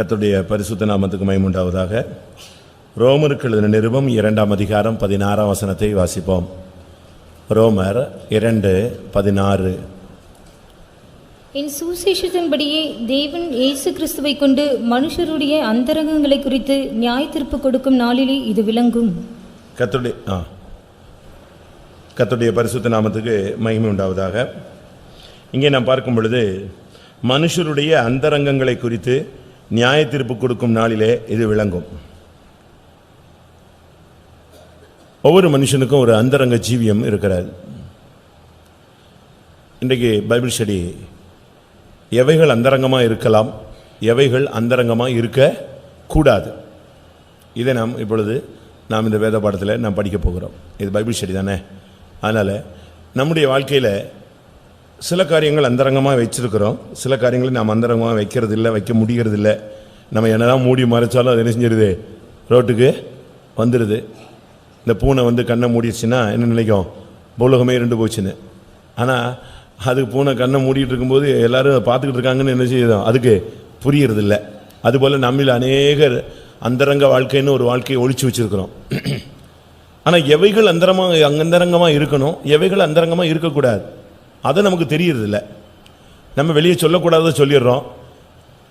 கர்த்தருடைய பரிசுத்த நாமத்துக்கு மகிமை உண்டாவதாக. ரோமருக்கு எழுதின நிருபம் 2ஆம் அதிகாரம் 16ஆம் வசனத்தை வாசிப்போம். ரோமர் 2:16. என் சுவிசேஷத்தின்படியே தேவன் இயேசு கிறிஸ்துவை கொண்டு மனுஷருடைய அந்தரங்கங்களை குறித்து நியாய தீர்ப்பு கொடுக்கும் நாளிலே இது விளங்கும். கர்த்தருடைய பரிசுத்த நாமத்துக்கு மகிமை உண்டாவதாக. இங்கே நாம் பார்க்கும் பொழுது மனுஷருடைய அந்தரங்கங்களை குறித்து நியாய தீர்ப்பு கொடுக்கும் நாளிலே இது விளங்கும். ஒவ்வொரு மனுஷனுக்கும் ஒரு அந்தரங்க ஜீவியம் இருக்கிறது. இன்றைக்கு பைபிள் ஸ்டடி எவைகள் அந்தரங்கமாக இருக்கலாம், எவைகள் அந்தரங்கமாக இருக்கக்கூடாது, இதை நாம் இப்பொழுது இந்த வேத பாடத்தில் நாம் படிக்க போகிறோம். இது பைபிள் ஸ்டடி தானே. அதனால் நம்முடைய வாழ்க்கையில் சில காரியங்கள் அந்தரங்கமாக வச்சிருக்கிறோம், சில காரியங்களை நாம் அந்தரங்கமாக வைக்கிறது இல்லை, வைக்க முடிகிறது இல்லை. நம்ம என்னதான் மூடி மறைச்சாலும் அது என்ன செஞ்சிருது, ரோட்டுக்கு வந்துடுது. இந்த பூனை கண்ணை மூடிடுச்சுன்னா என்ன நினைக்கும், பூலகமே இருண்டு போச்சுன்னு. ஆனால் அது பூனை கண்ணை மூடிட்டு இருக்கும்போது எல்லாரும் பார்த்துக்கிட்டு இருக்காங்கன்னு என்ன செய்யுதோ அதுக்கு புரியறது இல்லை. அதுபோல் நம்மில் அநேகர் அந்தரங்க வாழ்க்கைன்னு ஒரு வாழ்க்கையை ஒழிச்சு வச்சிருக்கிறோம். ஆனால் எவைகள் அந்தரங்கமாக இருக்கணும், எவைகள் அந்தரங்கமாக இருக்கக்கூடாது, அதை நமக்கு தெரியறதில்லை. நம்ம வெளியே சொல்லக்கூடாததை சொல்லிடுறோம்,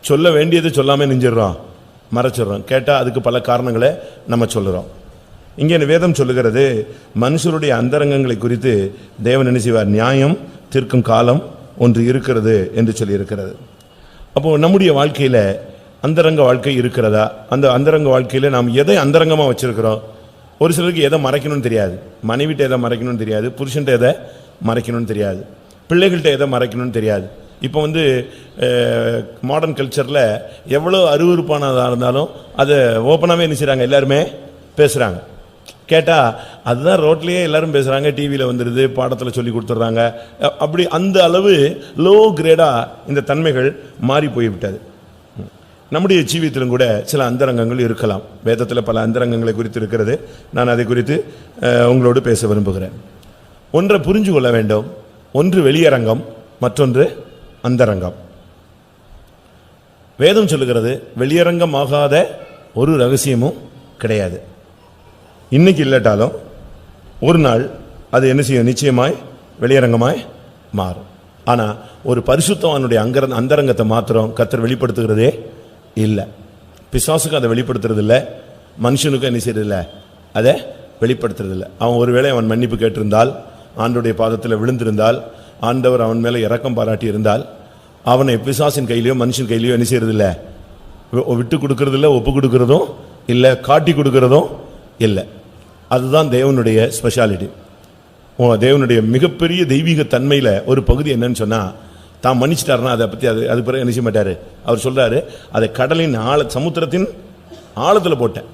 சொல்ல வேண்டியதை சொல்லாமல் நெஞ்சிடுறோம், மறைச்சிடுறோம். கேட்டால் அதுக்கு பல காரணங்களை நம்ம சொல்லுறோம். இங்கே வேதம் சொல்லுகிறது, மனுஷருடைய அந்தரங்கங்களை குறித்து தேவன் என்ன செய்வார், நியாயம் தீர்க்கும் காலம் ஒன்று இருக்கிறது என்று சொல்லியிருக்கிறது. அப்போது நம்முடைய வாழ்க்கையில் அந்தரங்க வாழ்க்கை இருக்கிறதா, அந்த அந்தரங்க வாழ்க்கையில் நாம் எதை அந்தரங்கமாக வச்சுருக்கிறோம். ஒரு சிலருக்கு எதை மறைக்கணும்னு தெரியாது, மனைவிட்ட எதை மறைக்கணும்னு தெரியாது, புருஷன்ட்ட எதை மறைக்கணும்னு தெரியாது, பிள்ளைகள்கிட்ட எதை மறைக்கணும்னு தெரியாது. இப்போ மாடர்ன் கல்ச்சரில் எவ்வளோ அருவருப்பானதாக இருந்தாலும் அதை ஓப்பனாகவே என்ன செய்கிறாங்க, எல்லாருமே பேசுகிறாங்க. கேட்டால் அதுதான் ரோட்லேயே எல்லாரும் பேசுகிறாங்க, டிவியில் வந்துடுது, பாடத்தில் சொல்லி கொடுத்துட்றாங்க. அப்படி அந்த அளவு லோ கிரேடாக இந்த தன்மைகள் மாறி போய்விட்டது. நம்முடைய ஜீவியத்திலும் கூட சில அந்தரங்கங்கள் இருக்கலாம். வேதத்தில் பல அந்தரங்கங்களை குறித்து இருக்கிறது. நான் அதை குறித்து உங்களோடு பேச விரும்புகிறேன். ஒன்றை புரிஞ்சு கொள்ள வேண்டும். ஒன்று வெளியரங்கம், மற்றொன்று அந்தரங்கம். வேதம் சொல்லுகிறது, வெளியரங்கமாகாத ஒரு ரகசியமும் கிடையாது. இன்னைக்கு இல்லாட்டாலும் ஒரு நாள் அது என்ன செய்யும், நிச்சயமாய் வெளியரங்கமாய் மாறும். ஆனால் ஒரு பரிசுத்தவானுடைய அந்தரங்கத்தை மாத்திரம் கர்த்தர் வெளிப்படுத்துகிறதே இல்லை. பிசாசுக்கு அதை வெளிப்படுத்துறது இல்லை, மனுஷனுக்கும் என்ன செய்யறதில்லை, அதை வெளிப்படுத்துறதில்லை. அவன் ஒருவேளை அவன் மன்னிப்பு கேட்டிருந்தால், ஆண்டவருடைய பாதத்தில் விழுந்திருந்தால், ஆண்டவர் அவன் மேலே இரக்கம் பாராட்டி இருந்தால், அவனை பிசாசின் கையிலையோ மனுஷன் கையிலையோ என்ன செய்யறதில்லை, விட்டு கொடுக்கறதில்லை, ஒப்பு கொடுக்கறதும் இல்லை, காட்டி கொடுக்கறதும் இல்லை. அதுதான் தேவனுடைய ஸ்பெஷாலிட்டி. தேவனுடைய மிகப்பெரிய தெய்வீக தன்மையில் ஒரு பகுதி என்னன்னு சொன்னால், தான் மன்னிச்சிட்டாருன்னா அதை பற்றி அது பிறகு என்ன செய்ய மாட்டார். அவர் சொல்கிறாரு, அதை கடலின் சமுத்திரத்தின் ஆழத்தில் போட்டேன்.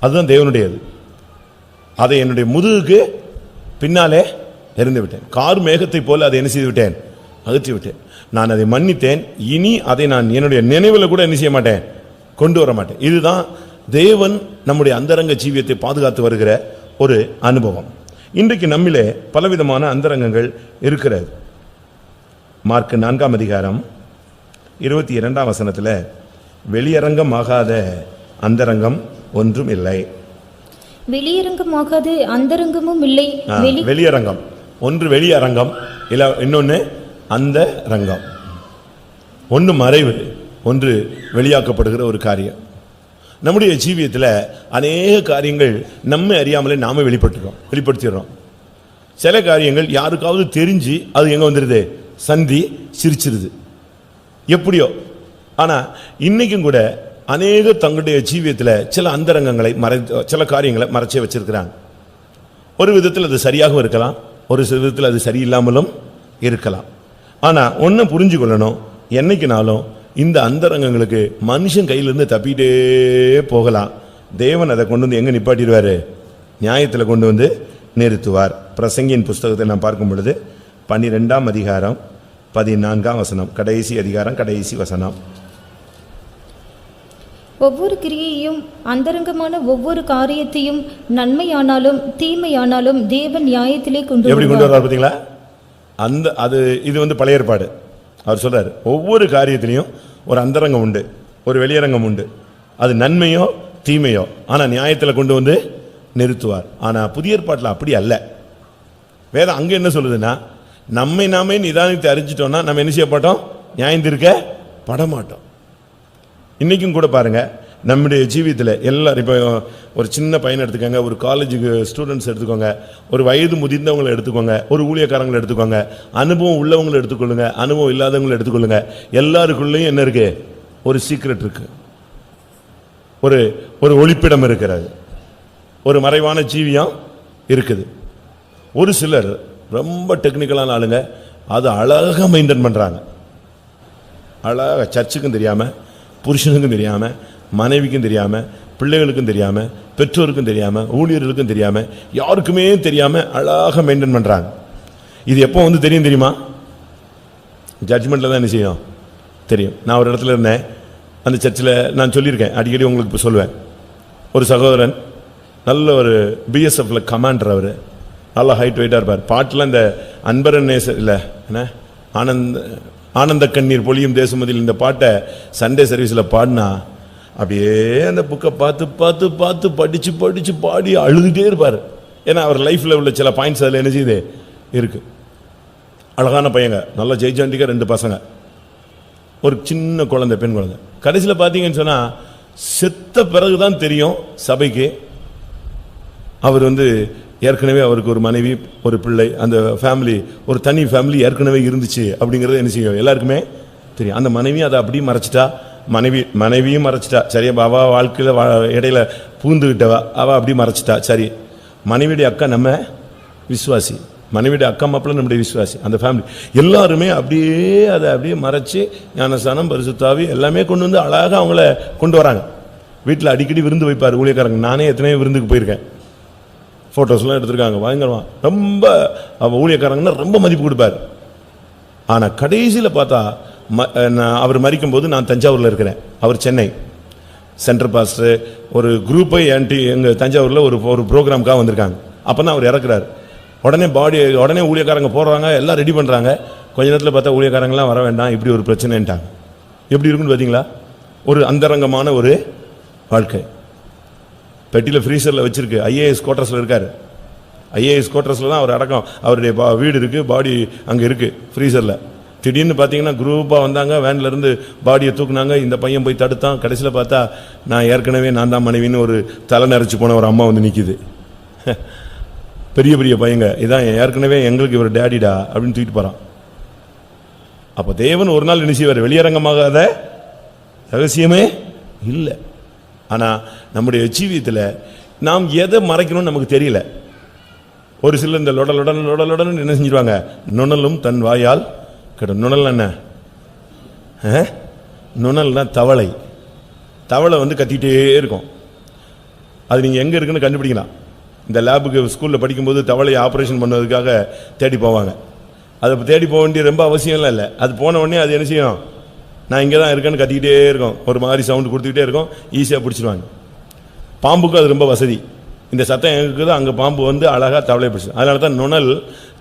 அதுதான் தேவனுடையது. அதை என்னுடைய முதுகுக்கு பின்னாலே எறிந்து விட்டேன். கார் மேகத்தை போல அதை என்ன செய்து விட்டேன், அகற்றி விட்டேன். நான் அதை மன்னித்தேன். இனி அதை நான் என்னுடைய நினைவில் கூட என்ன செய்ய மாட்டேன், கொண்டு வர மாட்டேன். இதுதான் தேவன் நம்முடைய அந்தரங்க ஜீவியத்தை பாதுகாத்து வருகிற ஒரு அனுபவம். இன்றைக்கு நம்மிலே பலவிதமான அந்தரங்கங்கள் இருக்கிறது. மார்க் 4ஆம் அதிகாரம் 22ஆம் வசனத்தில், வெளியரங்கமாகாத அந்தரங்கம் ஒன்றும் இல்லை. வெளியரங்கமாகாத அந்தரங்கமும் இல்லை. வெளியரங்கம் ஒன்று, வெளியரங்கம் இல்லை, இன்னொன்று அந்த ரங்கம். ஒன்று மறைவு, ஒன்று வெளியாக்கப்படுகிற ஒரு காரியம். நம்முடைய ஜீவியத்தில் அநேக காரியங்கள் நம்ம அறியாமலே நாம வெளிப்படுத்திடுறோம். சில காரியங்கள் யாருக்காவது தெரிஞ்சு அது எங்கே வந்துடுது, சந்தி சிரிச்சிருது, எப்படியோ. ஆனால் இன்னைக்கும் கூட அநேக தங்களுடைய ஜீவியத்தில் சில அந்தரங்கங்களை சில காரியங்களை மறைச்சே வச்சிருக்கிறாங்க. ஒரு விதத்தில் அது சரியாகவும் இருக்கலாம், ஒரு விதத்தில் அது சரியில்லாமலும் இருக்கலாம். ஆனால் ஒன்று புரிஞ்சு கொள்ளணும், என்னைக்குனாலும் இந்த அந்தரங்கங்களுக்கு மனுஷன் கையிலிருந்து தப்பிட்டே போகலாம். தேவன் அதை கொண்டு எங்கே நிப்பாட்டிடுவார், நியாயத்தில் கொண்டு நிறுத்துவார். பிரசங்கியின் புஸ்தகத்தை நான் பார்க்கும் பொழுது 12ஆம் அதிகாரம் 14ஆம் வசனம், கடைசி அதிகாரம், கடைசி வசனம். ஒவ்வொரு கிரியையும் அந்தரங்கமான ஒவ்வொரு காரியத்தையும் நன்மையானாலும் தீமையானாலும் தேவன் நியாயத்திலே கொண்டு வருவார். பார்த்தீங்களா, இது பழைய ஏற்பாடு. அவர் சொல்றாரு, ஒவ்வொரு காரியத்திலையும் ஒரு அந்தரங்கம் உண்டு. ஒரு வெளியரங்கம் உண்டு. அது நன்மையோ தீமையோ, ஆனா நியாயத்தில் கொண்டு வந்து நிறுத்துவார். ஆனா புதிய ஏற்பாட்டில் அப்படி அல்ல. வேதம் அங்க என்ன சொல்லுதுன்னா, நம்மை நாமே நிதானித்து அறிஞ்சிட்டோம்னா நம்ம என்ன செய்யப்பட்டோம்? நியாயந்திருக்க படமாட்டோம். இன்னைக்கும் கூட பாருங்க, நம்முடைய ஜீவியத்தில் எல்லாரும், இப்போ ஒரு சின்ன பையனை எடுத்துக்கோங்க, ஒரு காலேஜுக்கு ஸ்டூடெண்ட்ஸ் எடுத்துக்கோங்க, ஒரு வயது முதிர்ந்தவங்களை எடுத்துக்கோங்க, ஒரு ஊழியக்காரங்களை எடுத்துக்கோங்க, அனுபவம் உள்ளவங்களை எடுத்துக்கொள்ளுங்க, அனுபவம் இல்லாதவங்களை எடுத்துக்கொள்ளுங்க. எல்லாருக்குள்ளேயும் என்ன இருக்கு? ஒரு சீக்ரெட் இருக்கு, ஒரு ஒளிப்பிடம் இருக்கிறது, ஒரு மறைவான ஜீவியம் இருக்குது. ஒரு சிலர் ரொம்ப டெக்னிக்கலான ஆளுங்க, அது அழகாக மெயின்டைன் பண்றாங்க. அழகாக சர்ச்சுக்கும் தெரியாம, புருஷனுக்கும் தெரியாம, மனைவிக்கும் தெரியாம, பிள்ளைகளுக்கும் தெரியாம, பெற்றோருக்கும் தெரியாம, ஊழியர்களுக்கும் தெரியாம, யாருக்குமே தெரியாம அழகாக மெயின்டைன் பண்றாங்க. இது எப்போ வந்து தெரியும் தெரியுமா? ஜட்ஜ்மெண்ட்ல தான் என்ன செய்யும் தெரியும். நான் ஒரு இடத்துல இருந்தேன், அந்த சர்ச்சில் நான் சொல்லியிருக்கேன், அடிக்கடி உங்களுக்கு இப்போ சொல்லுவேன். ஒரு சகோதரன் நல்ல ஒரு பிஎஸ்எஃப்ல கமாண்டர், அவர் நல்லா ஹைட் வெயிட்டாக இருப்பார். பாட்டில் இந்த அன்பரன் நேசர் இல்லை என்ன, ஆனந்த கண்ணீர் பொழியும் தேசமதியில், இந்த பாட்டை சண்டே சர்வீஸில் பாடினா அப்படியே அந்த புக்கை பார்த்து பார்த்து பார்த்து படித்து படித்து பாடி அழுதுகிட்டே இருப்பார். ஏன்னா அவர் லைஃப்பில் உள்ள சில பாயிண்ட்ஸ் அதில் என்ன செய்யுது இருக்கு. அழகான பையங்க, நல்லா ஜெய்ஜாண்டிக்கா 2 பசங்க, ஒரு சின்ன குழந்தை, பெண் குழந்தை. கடைசியில் பார்த்தீங்கன்னு சொன்னால், செத்த பிறகுதான் தெரியும் சபைக்கு அவர் வந்து ஏற்கனவே அவருக்கு ஒரு மனைவி, ஒரு பிள்ளை, அந்த ஃபேமிலி ஒரு தனி ஃபேமிலி ஏற்கனவே இருந்துச்சு அப்படிங்கிறது என்ன செய்யும் எல்லாருக்குமே தெரியும். அந்த மனைவி அதை அப்படியே மறைச்சிட்டா, மனைவியும் மறைச்சிட்டா. சரியா, அவ வாழ்க்கையில் இடையில பூந்துக்கிட்டவா, அவள் அப்படி மறைச்சிட்டா. சரி, மனைவியுடைய அக்கா நம்ம விசுவாசி, மனைவியுடைய அக்கா மாப்பிள்ள நம்முடைய விசுவாசி, அந்த ஃபேமிலி எல்லாருமே அப்படியே அதை அப்படியே மறைச்சி ஞானஸ்தானம், பரிசுத்தாவி எல்லாமே கொண்டு வந்து அழகாக அவங்கள கொண்டு வராங்க. வீட்டில் அடிக்கடி விருந்து வைப்பார் ஊழியக்காரங்க. நானே எத்தனையோ விருந்துக்கு போயிருக்கேன், ஃபோட்டோஸ்லாம் எடுத்திருக்காங்க, பயங்கரமா. ரொம்ப ஊழியக்காரங்கன்னா ரொம்ப மதிப்பு கொடுப்பார். ஆனால் கடைசியில் பார்த்தா, அவர் மரிக்கும் போது நான் தஞ்சாவூரில் இருக்கிறேன், அவர் சென்னை சென்ட்ரல் பாஸ்டர். ஒரு குரூப்பை எங்கள் தஞ்சாவூரில் ஒரு ப்ரோக்ராமுக்காக வந்திருக்காங்க. அப்போ தான் அவர் இறக்குறாரு. உடனே ஊழியக்காரங்க போடுறாங்க, எல்லாம் ரெடி பண்ணுறாங்க. கொஞ்ச நேரத்தில் பார்த்தா ஊழியக்காரங்களாம் வர வேண்டாம், இப்படி ஒரு பிரச்சனைன்ட்டாங்க. எப்படி இருக்குன்னு பார்த்தீங்களா? ஒரு அந்தரங்கமான ஒரு வாழ்க்கை. பெட்டியில் ஃப்ரீசரில் வச்சிருக்கு, ஐஏஎஸ் குவார்டர்ஸில் இருக்கார். ஐஏஎஸ் குவார்டர்ஸில் தான் அவர் அடக்கம், அவருடைய வீடு இருக்குது, பாடி அங்கே இருக்குது ஃப்ரீசரில். திடீர்னு பார்த்தீங்கன்னா குரூப்பாக வந்தாங்க, வேன்லேருந்து பாடியை தூக்குனாங்க. இந்த பையன் போய் தடுத்தான். கடைசியில் பார்த்தா நான் ஏற்கனவே நான் தான் மனைவின்னு ஒரு தலை நரைச்சி போன ஒரு அம்மா வந்து நிற்கிது. பெரிய பெரிய பையங்க, இதான் ஏற்கனவே எங்களுக்கு இவர் டேடிடா அப்படின்னு தூக்கிட்டு போகிறான். அப்போ தேவன் ஒரு நாள் என்ன செய்வார்? வெளியரங்கமாகாத ரகசியமே இல்லை. ஆனால் நம்முடைய ஜீவியத்தில் நாம் எதை மறைக்கணும்னு நமக்கு தெரியல. ஒரு சிலர் இந்த லொடலுடன் என்ன செஞ்சிருவாங்க? நுணலும் தன் வாயால் கெடும். நுணல் என்ன? நுணல்னா தவளை. தவளை வந்து கத்திக்கிட்டே இருக்கும். அது நீங்கள் எங்கே இருக்குன்னு கண்டுபிடிக்கலாம். இந்த லேபுக்கு ஸ்கூலில் படிக்கும்போது தவளையை ஆப்ரேஷன் பண்ணுவதற்காக தேடி போவாங்க. அதை தேடி போக வேண்டிய ரொம்ப அவசியம்லாம் இல்லை. அது போன உடனே அது என்ன செய்யும்? நான் இங்கே தான் இருக்கேன்னு கத்திக்கிட்டே இருக்கும், ஒரு மாதிரி சவுண்டு கொடுத்துக்கிட்டே இருக்கும், ஈஸியாக பிடிச்சிடுவாங்க. பாம்புக்கும் அது ரொம்ப வசதி. இந்த சத்தம் எங்கே இருக்குதோ அங்கே பாம்பு வந்து அழகாக தவளையை பிடிச்சி. அதனால தான் நுணல்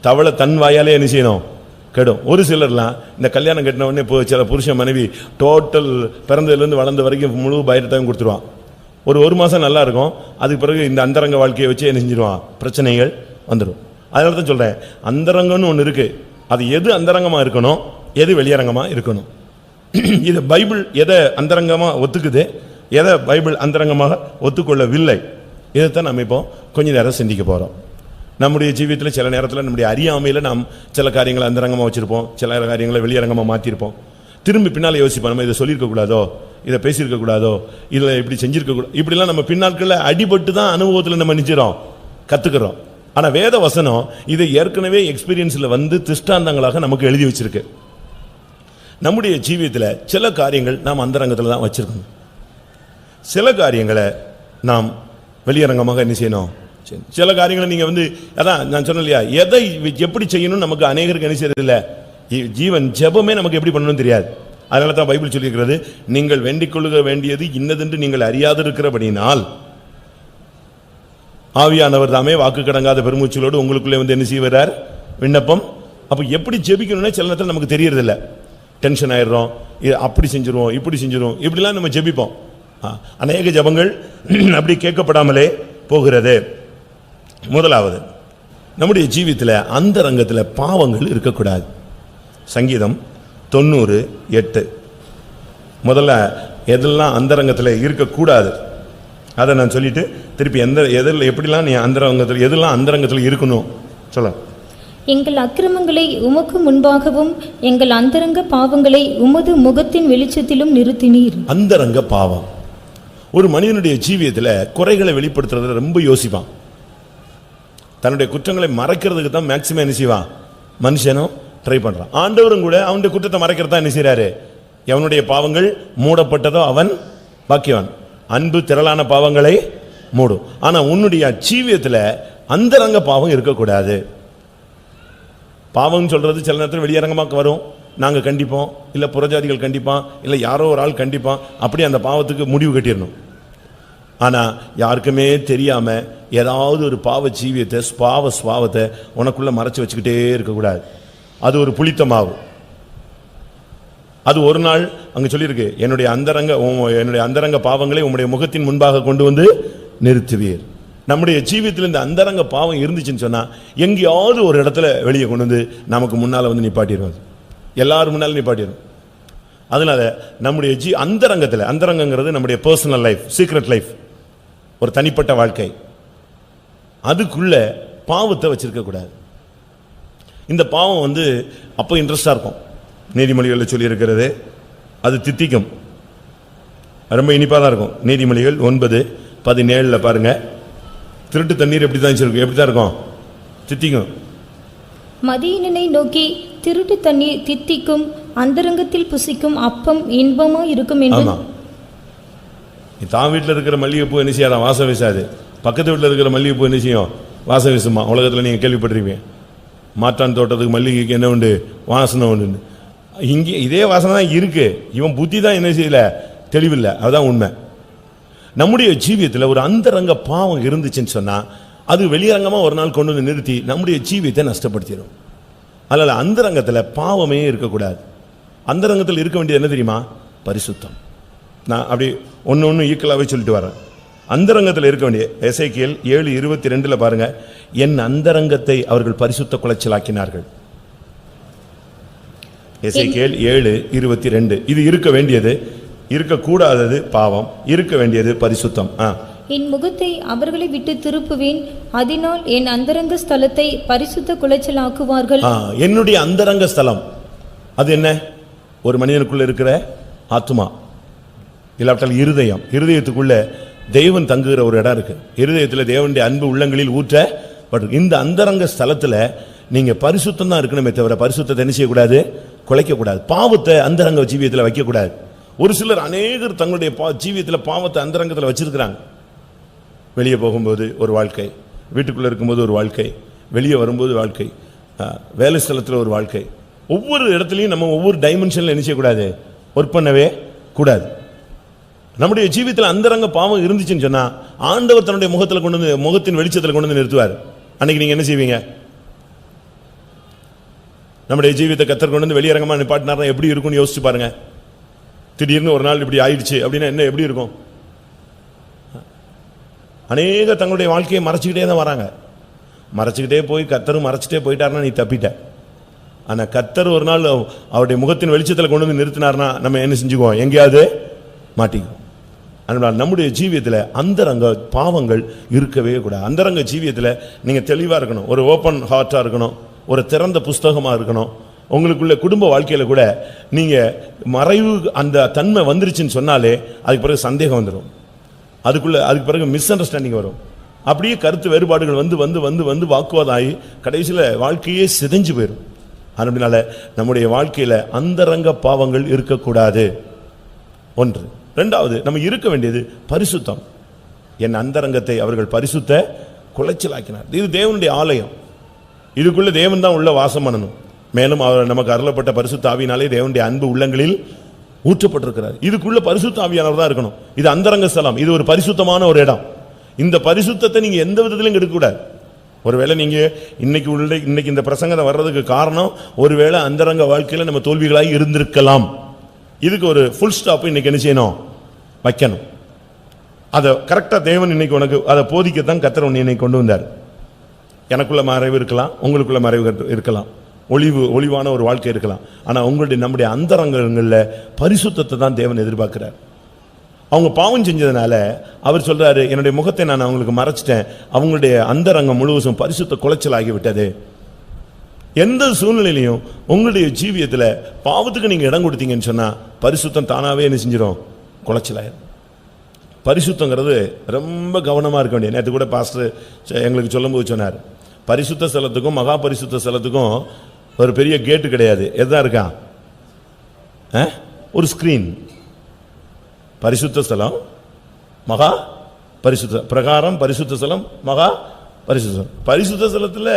தவளை தன் வாயாலே என்ன செய்யணும்? கெடும். ஒரு சிலர்லாம் இந்த கல்யாணம் கட்டின உடனே இப்போ சில புருஷன் மனைவி டோட்டல் பிறந்ததுலேருந்து வளர்ந்த வரைக்கும் முழு பயத்தையும் கொடுத்துருவான். ஒரு மாதம் நல்லா இருக்கும், அதுக்கு பிறகு இந்த அந்தரங்க வாழ்க்கையை வச்சு என்ன செஞ்சிருவான்? பிரச்சனைகள் வந்துடும். அதனால தான் சொல்கிறேன், அந்தரங்கம்னு ஒன்று இருக்குது. அது எது அந்தரங்கமாக இருக்கணும், எது வெளியரங்கமாக இருக்கணும். இது பைபிள் எதை அந்தரங்கமாக ஒத்துக்குது, எதை பைபிள் அந்தரங்கமாக ஒத்துக்கொள்ளவில்லை, இதைத்தான் நம்ம இப்போ கொஞ்ச நேரம் சிந்திக்க போகிறோம். நம்முடைய ஜீவியத்தில் சில நேரத்தில் நம்முடைய அறியாமையில் நாம் சில காரியங்களை அந்தரங்கமாக வச்சுருப்போம், சில காரியங்களை வெளியரங்கமாக மாற்றிருப்போம். திரும்பி பின்னால் யோசிப்போம், நம்ம இதை சொல்லியிருக்கக்கூடாதோ, இதை பேசியிருக்கக்கூடாதோ, இதில் இப்படி செஞ்சுருக்கக்கூடாது. இப்படிலாம் நம்ம பின்னாட்களில் அடிபட்டு தான் அனுபவத்தில் நம்ம நினைச்சிடறோம், கற்றுக்கிறோம். ஆனால் வேத வசனம் இதை ஏற்கனவே எக்ஸ்பீரியன்ஸில் வந்து திஷ்டாந்தங்களாக நமக்கு எழுதி வச்சிருக்கு. நம்முடைய ஜீவியத்தில் சில காரியங்கள் நாம் அந்தரங்கத்தில் தான் வச்சிருக்கணும், சில காரியங்களை நாம் வெளியரங்கமாக என்ன செய்யணும். சில காரியங்களை நீங்கள் வந்து அதான் நான் சொன்னேன் இல்லையா, எதை எப்படி செய்யணும் நமக்கு அநேகருக்கு என்ன செய்யறது இல்லை. ஜீவன் ஜெபமே நமக்கு எப்படி பண்ணணும்னு தெரியாது. அதனால தான் பைபிள் சொல்லியிருக்கிறது, நீங்கள் வேண்டிக் கொள்ளுக வேண்டியது இன்னதென்று நீங்கள் அறியாதிருக்கிறபடினால் ஆவியானவர் தாமே வாக்கு கடங்காத பெருமூச்சலோடு உங்களுக்குள்ளே வந்து என்ன செய்வார்? விண்ணப்பம். அப்போ எப்படி ஜெபிக்கணும்னு சில நேரத்தில் நமக்கு தெரியறதில்லை. டென்ஷன் ஆயிடுறோம், அப்படி செஞ்சிருவோம் இப்படி செஞ்சிருவோம் இப்படிலாம் நம்ம ஜெபிப்போம். அநேக ஜெபங்கள் அப்படி கேட்கப்படாமலே போகிறது. முதலாவது, நம்முடைய ஜீவியத்தில் அந்தரங்கத்தில் பாவங்கள் இருக்கக்கூடாது. சங்கீதம் 90:8. முதல்ல எதெல்லாம் அந்தரங்கத்தில் இருக்கக்கூடாது அதை நான் சொல்லிட்டு திருப்பி எதில் எப்படிலாம் நீ அந்தரங்கத்தில் எதெல்லாம் அந்தரங்கத்தில் இருக்கணும் சொல்ல. எங்கள் அக்கிரமங்களை உமக்கு முன்பாகவும் எங்கள் அந்தரங்க பாவங்களை உமது முகத்தின் வெளிச்சத்திலும் நிறுத்தினீர். அந்தரங்க பாவம். ஒரு மனிதனுடைய ஜீவியத்தில் குறைகளை வெளிப்படுத்துறதுல ரொம்ப யோசிப்பான். தன்னுடைய குற்றங்களை மறைக்கிறதுக்கு தான் மேக்சிமம் என்ன செய்வான் மனுஷனும் ட்ரை பண்றான். ஆண்டவரும் கூட அவனுடைய குற்றத்தை மறைக்கிறதா என்ன செய்யறாரு. எவனுடைய பாவங்கள் மூடப்பட்டதோ அவன் பாக்கியவான். அன்பு திரளான பாவங்களை மூடும். ஆனா உன்னுடைய ஜீவியத்தில் அந்தரங்க பாவம் இருக்கக்கூடாது. பாவம் சொல்றது சில நேரத்தில் வெளியரங்கமாக வரும். நாங்கள் கண்டிப்போம், இல்லை புறஜாதிகள் கண்டிப்பான், இல்லை யாரோ ஒரு ஆள் கண்டிப்பான், அப்படி அந்த பாவத்துக்கு முடிவு கட்டிடணும். ஆனால் யாருக்குமே தெரியாமல் ஏதாவது ஒரு பாவ ஜீவியத்தை பாவ சுவாவத்தை உனக்குள்ளே மறைச்சி வச்சுக்கிட்டே இருக்கக்கூடாது. அது ஒரு புளித்த மாவு. அது ஒரு நாள் அங்கே சொல்லியிருக்கு, என்னுடைய அந்தரங்க பாவங்களை உம்முடைய முகத்தின் முன்பாக கொண்டு வந்து நிறுத்துவீர். நம்முடைய ஜீவியத்தில் இந்த அந்தரங்க பாவம் இருந்துச்சுன்னு சொன்னால் எங்கேயாவது ஒரு இடத்துல வெளியே கொண்டு வந்து நமக்கு முன்னால் வந்து நிப்பாட்டிடுவோம். எல்லாரும் முன்னால் நிப்பாட்டிடும். அதனால நம்முடைய அந்தரங்கத்தில், அந்தரங்கங்கிறது நம்முடைய பர்சனல் லைஃப், சீக்ரெட் லைஃப், ஒரு தனிப்பட்ட வாழ்க்கை, அதுக்குள்ள பாவத்தை வச்சிருக்க கூடாது. இந்த பாவம் வந்து அப்போ இன்ட்ரெஸ்டாக இருக்கும். நீதிமொழிகளில் சொல்லியிருக்கிறது அது தித்திக்கும், ரொம்ப இனிப்பாக தான் இருக்கும். நீதிமொழிகள் 9:17 பாருங்க. திருட்டு தண்ணீர் எப்படி தான் இருக்கும், தித்திக்கும். மதியினை நோக்கி திருட்டு தண்ணீர் தித்திக்கும், அந்தரங்கத்தில் புசிக்கும் அப்பம் இன்பமா இருக்கும் என்று. தான் வீட்டில் இருக்கிற மல்லிகைப்பூ என்ன செய்யாதான் வாசம் வீசாது. பக்கத்து வீட்டில் இருக்கிற மல்லிகைப்பூ என்ன செய்யும், வாசம் வீசுமா. உலகத்தில் நீங்கள் கேள்விப்பட்டிருப்பீங்க, மாற்றான் தோட்டத்துக்கு மல்லிகைக்கு என்ன உண்டு, வாசனை உண்டு. இங்கே இதே வாசனை தான் இருக்கு. இவன் புத்தி தான் என்ன செய்யல, தெளிவில்லை. அதுதான் உண்மை. நம்முடைய ஜீவியத்தில் ஒரு அந்தரங்க பாவம் இருந்துச்சுன்னு சொன்னால் அது வெளியரங்கமாக ஒரு நாள் கொண்டு வந்து நிறுத்தி நம்முடைய ஜீவியத்தை நஷ்டப்படுத்திடும். அதனால் அந்தரங்கத்தில் பாவமே இருக்கக்கூடாது. அந்தரங்கத்தில் இருக்க வேண்டியது என்ன தெரியுமா, பரிசுத்தம். நான் அப்படி ஒன்று ஈக்குவலாகவே சொல்லிட்டு வரேன். அந்தரங்கத்தில் இருக்க வேண்டிய எசேக்கியேல் 7:22 பாருங்க. என் அந்தரங்கத்தை அவர்கள் பரிசுத்த குலைச்சலாக்கினார்கள். எசேக்கியேல் 7:22. இது இருக்க வேண்டியது, இருக்கக்கூடாதது பாவம், இருக்க வேண்டியது பரிசுத்தம். என் முகத்தை அவர்களை விட்டு திருப்புவேன், அதனால் என் அந்தரங்க ஸ்தலத்தை பரிசுத்த குலைச்சலாக்குவார்கள். என்னுடைய அந்தரங்க ஸ்தலம் அது என்ன, ஒரு மனிதனுக்குள்ள இருக்கிற ஆத்துமா, இல்லாவிட்டால் இருதயம். இருதயத்துக்குள்ள தெய்வன் தங்குகிற ஒரு இடம் இருக்கு. இருதயத்தில் தேவனுடைய அன்பு உள்ளங்களில் ஊற்ற. இந்த அந்தரங்க ஸ்தலத்தில் நீங்க பரிசுத்தம் தான் இருக்கணுமே தவிர பரிசுத்தத்தை என்ன செய்யக்கூடாது, குலைக்கக்கூடாது. பாவத்தை அந்தரங்க ஜீவியத்தில் வைக்கக்கூடாது. ஒரு சிலர் அநேகர் தங்களுடைய ஜீவியத்தில் பாவத்தை அந்தரங்கத்தில் வச்சிருக்கிறாங்க. வெளியே போகும்போது ஒரு வாழ்க்கை, வீட்டுக்குள்ளே இருக்கும்போது ஒரு வாழ்க்கை, வெளியே வரும்போது வாழ்க்கை, வேலை ஸ்தலத்தில் ஒரு வாழ்க்கை. ஒவ்வொரு இடத்துலையும் நம்ம ஒவ்வொரு டைமென்ஷனில் என்ன செய்யக்கூடாது, ஒர்க் பண்ணவே கூடாது. நம்முடைய ஜீவியத்தில் அந்தரங்க பாவம் இருந்துச்சுன்னு சொன்னால் ஆண்டவர் தன்னுடைய முகத்தில் கொண்டு வந்து, முகத்தின் வெளிச்சத்தில் கொண்டு வந்து நிறுத்துவார். அன்னைக்கு நீங்கள் என்ன செய்வீங்க, நம்முடைய ஜீவியத்தை கத்தர் கொண்டு வந்து வெளியரங்கமாக நிப்பாட்டினார்னா எப்படி இருக்கும்னு யோசிச்சு பாருங்க. திடீர்னு ஒரு நாள் இப்படி ஆயிடுச்சு அப்படின்னா என்ன எப்படி இருக்கும். அநேக தங்களுடைய வாழ்க்கையை மறைச்சிக்கிட்டே தான் வராங்க. மறைச்சிக்கிட்டே போய் கத்தரும் மறைச்சிட்டே போயிட்டாருன்னா நீ தப்பிட்ட. ஆனால் கத்தர் ஒரு நாள் அவருடைய முகத்தின் வெளிச்சத்தில் கொண்டு வந்து நிறுத்தினார்னா நம்ம என்ன செஞ்சுக்குவோம், எங்கேயாவது மாட்டிக்குவோம். அதனால் நம்முடைய ஜீவியத்தில் அந்தரங்க பாவங்கள் இருக்கவே கூடாது. அந்தரங்க ஜீவியத்தில் நீங்கள் தெளிவாக இருக்கணும், ஒரு ஓப்பன் ஹார்ட்டாக இருக்கணும், ஒரு திறந்த புஸ்தகமாக இருக்கணும். உங்களுக்குள்ள குடும்ப வாழ்க்கையில் கூட நீங்கள் மறைவு அந்த தன்மை வந்துருச்சுன்னு சொன்னாலே அதுக்கு பிறகு சந்தேகம் வந்துடும், அதுக்கு பிறகு மிஸ் அண்டர்ஸ்டாண்டிங் வரும். அப்படியே கருத்து வேறுபாடுகள் வந்து வந்து வந்து வந்து வாக்குவாதாகி கடைசியில் வாழ்க்கையே சிதைஞ்சு போயிடும். அதனால நம்முடைய வாழ்க்கையில் அந்தரங்க பாவங்கள் இருக்கக்கூடாது. ஒன்று. ரெண்டாவது, நம்ம இருக்க வேண்டியது பரிசுத்தம். என் அந்தரங்கத்தை அவர்கள் பரிசுத்த குலைச்சலாக்கினார். இது தேவனுடைய ஆலயம், இதுக்குள்ள தேவன் தான் உள்ள வாசம் பண்ணணும். மேலும் அவர் நமக்கு அருளப்பட்ட பரிசுத்த ஆவியினாலே தேவனுடைய அன்பு உள்ளங்களில் ஊற்றப்பட்டிருக்கிறார். இதுக்குள்ள பரிசுத்த ஆவியானவர் தான் இருக்கணும். இது அந்தரங்க ஸ்தலம், இது ஒரு பரிசுத்தமான ஒரு இடம். இந்த பரிசுத்தத்தை நீங்க எந்த விதத்திலும் எடுக்கக்கூடாது. ஒருவேளை நீங்க இன்னைக்கு இந்த பிரசங்கத்தை வர்றதுக்கு காரணம் ஒருவேளை அந்தரங்க வாழ்க்கையில நம்ம தோல்விகளாக இருந்திருக்கலாம். இதுக்கு ஒரு ஃபுல் ஸ்டாப் இன்னைக்கு என்ன செய்யணும், வைக்கணும். அதை கரெக்டாக தேவன் இன்னைக்கு உனக்கு அதை போதிக்கத்தான் கர்த்தர் உன்னை இன்னைக்கு கொண்டு வந்தார். எனக்குள்ள மறைவு இருக்கலாம், உங்களுக்குள்ள மறைவு இருக்கலாம், ஒளிவான ஒரு வாழ்க்கை இருக்கலாம். ஆனால் நம்முடைய அந்தரங்கங்களில் பரிசுத்தத்தை தான் தேவன் எதிர்பார்க்கிறார். அவங்க பாவம் செஞ்சதுனால அவர் சொல்றாரு, என்னுடைய முகத்தை நான் அவங்களுக்கு மறைச்சிட்டேன், அவங்களுடைய அந்தரங்கம் முழுவதும் பரிசுத்த குலைச்சல் ஆகிவிட்டது. எந்த சூழ்நிலையிலையும் உங்களுடைய ஜீவியத்தில் பாவத்துக்கு நீங்க இடம் கொடுத்தீங்கன்னு சொன்னா பரிசுத்தம் தானாவே என்ன செஞ்சிடும், குலைச்சலாயிரும். பரிசுத்தங்கிறது ரொம்ப கவனமா இருக்க வேண்டிய. நேற்று கூட பாஸ்டர் எங்களுக்கு சொல்லும்போது சொன்னார், பரிசுத்த ஸ்தலத்துக்கும் மகா பரிசுத்த ஸ்தலத்துக்கும் ஒரு பெரிய கேட்டு கிடையாது. எதுதான் இருக்கா, ஒரு ஸ்கிரீன். பரிசுத்த ஸ்தலம் மகா பரிசுத்த பிரகாரம், பரிசுத்த ஸ்தலம் மகா பரிசுத்த. பரிசுத்த ஸ்தலத்தில்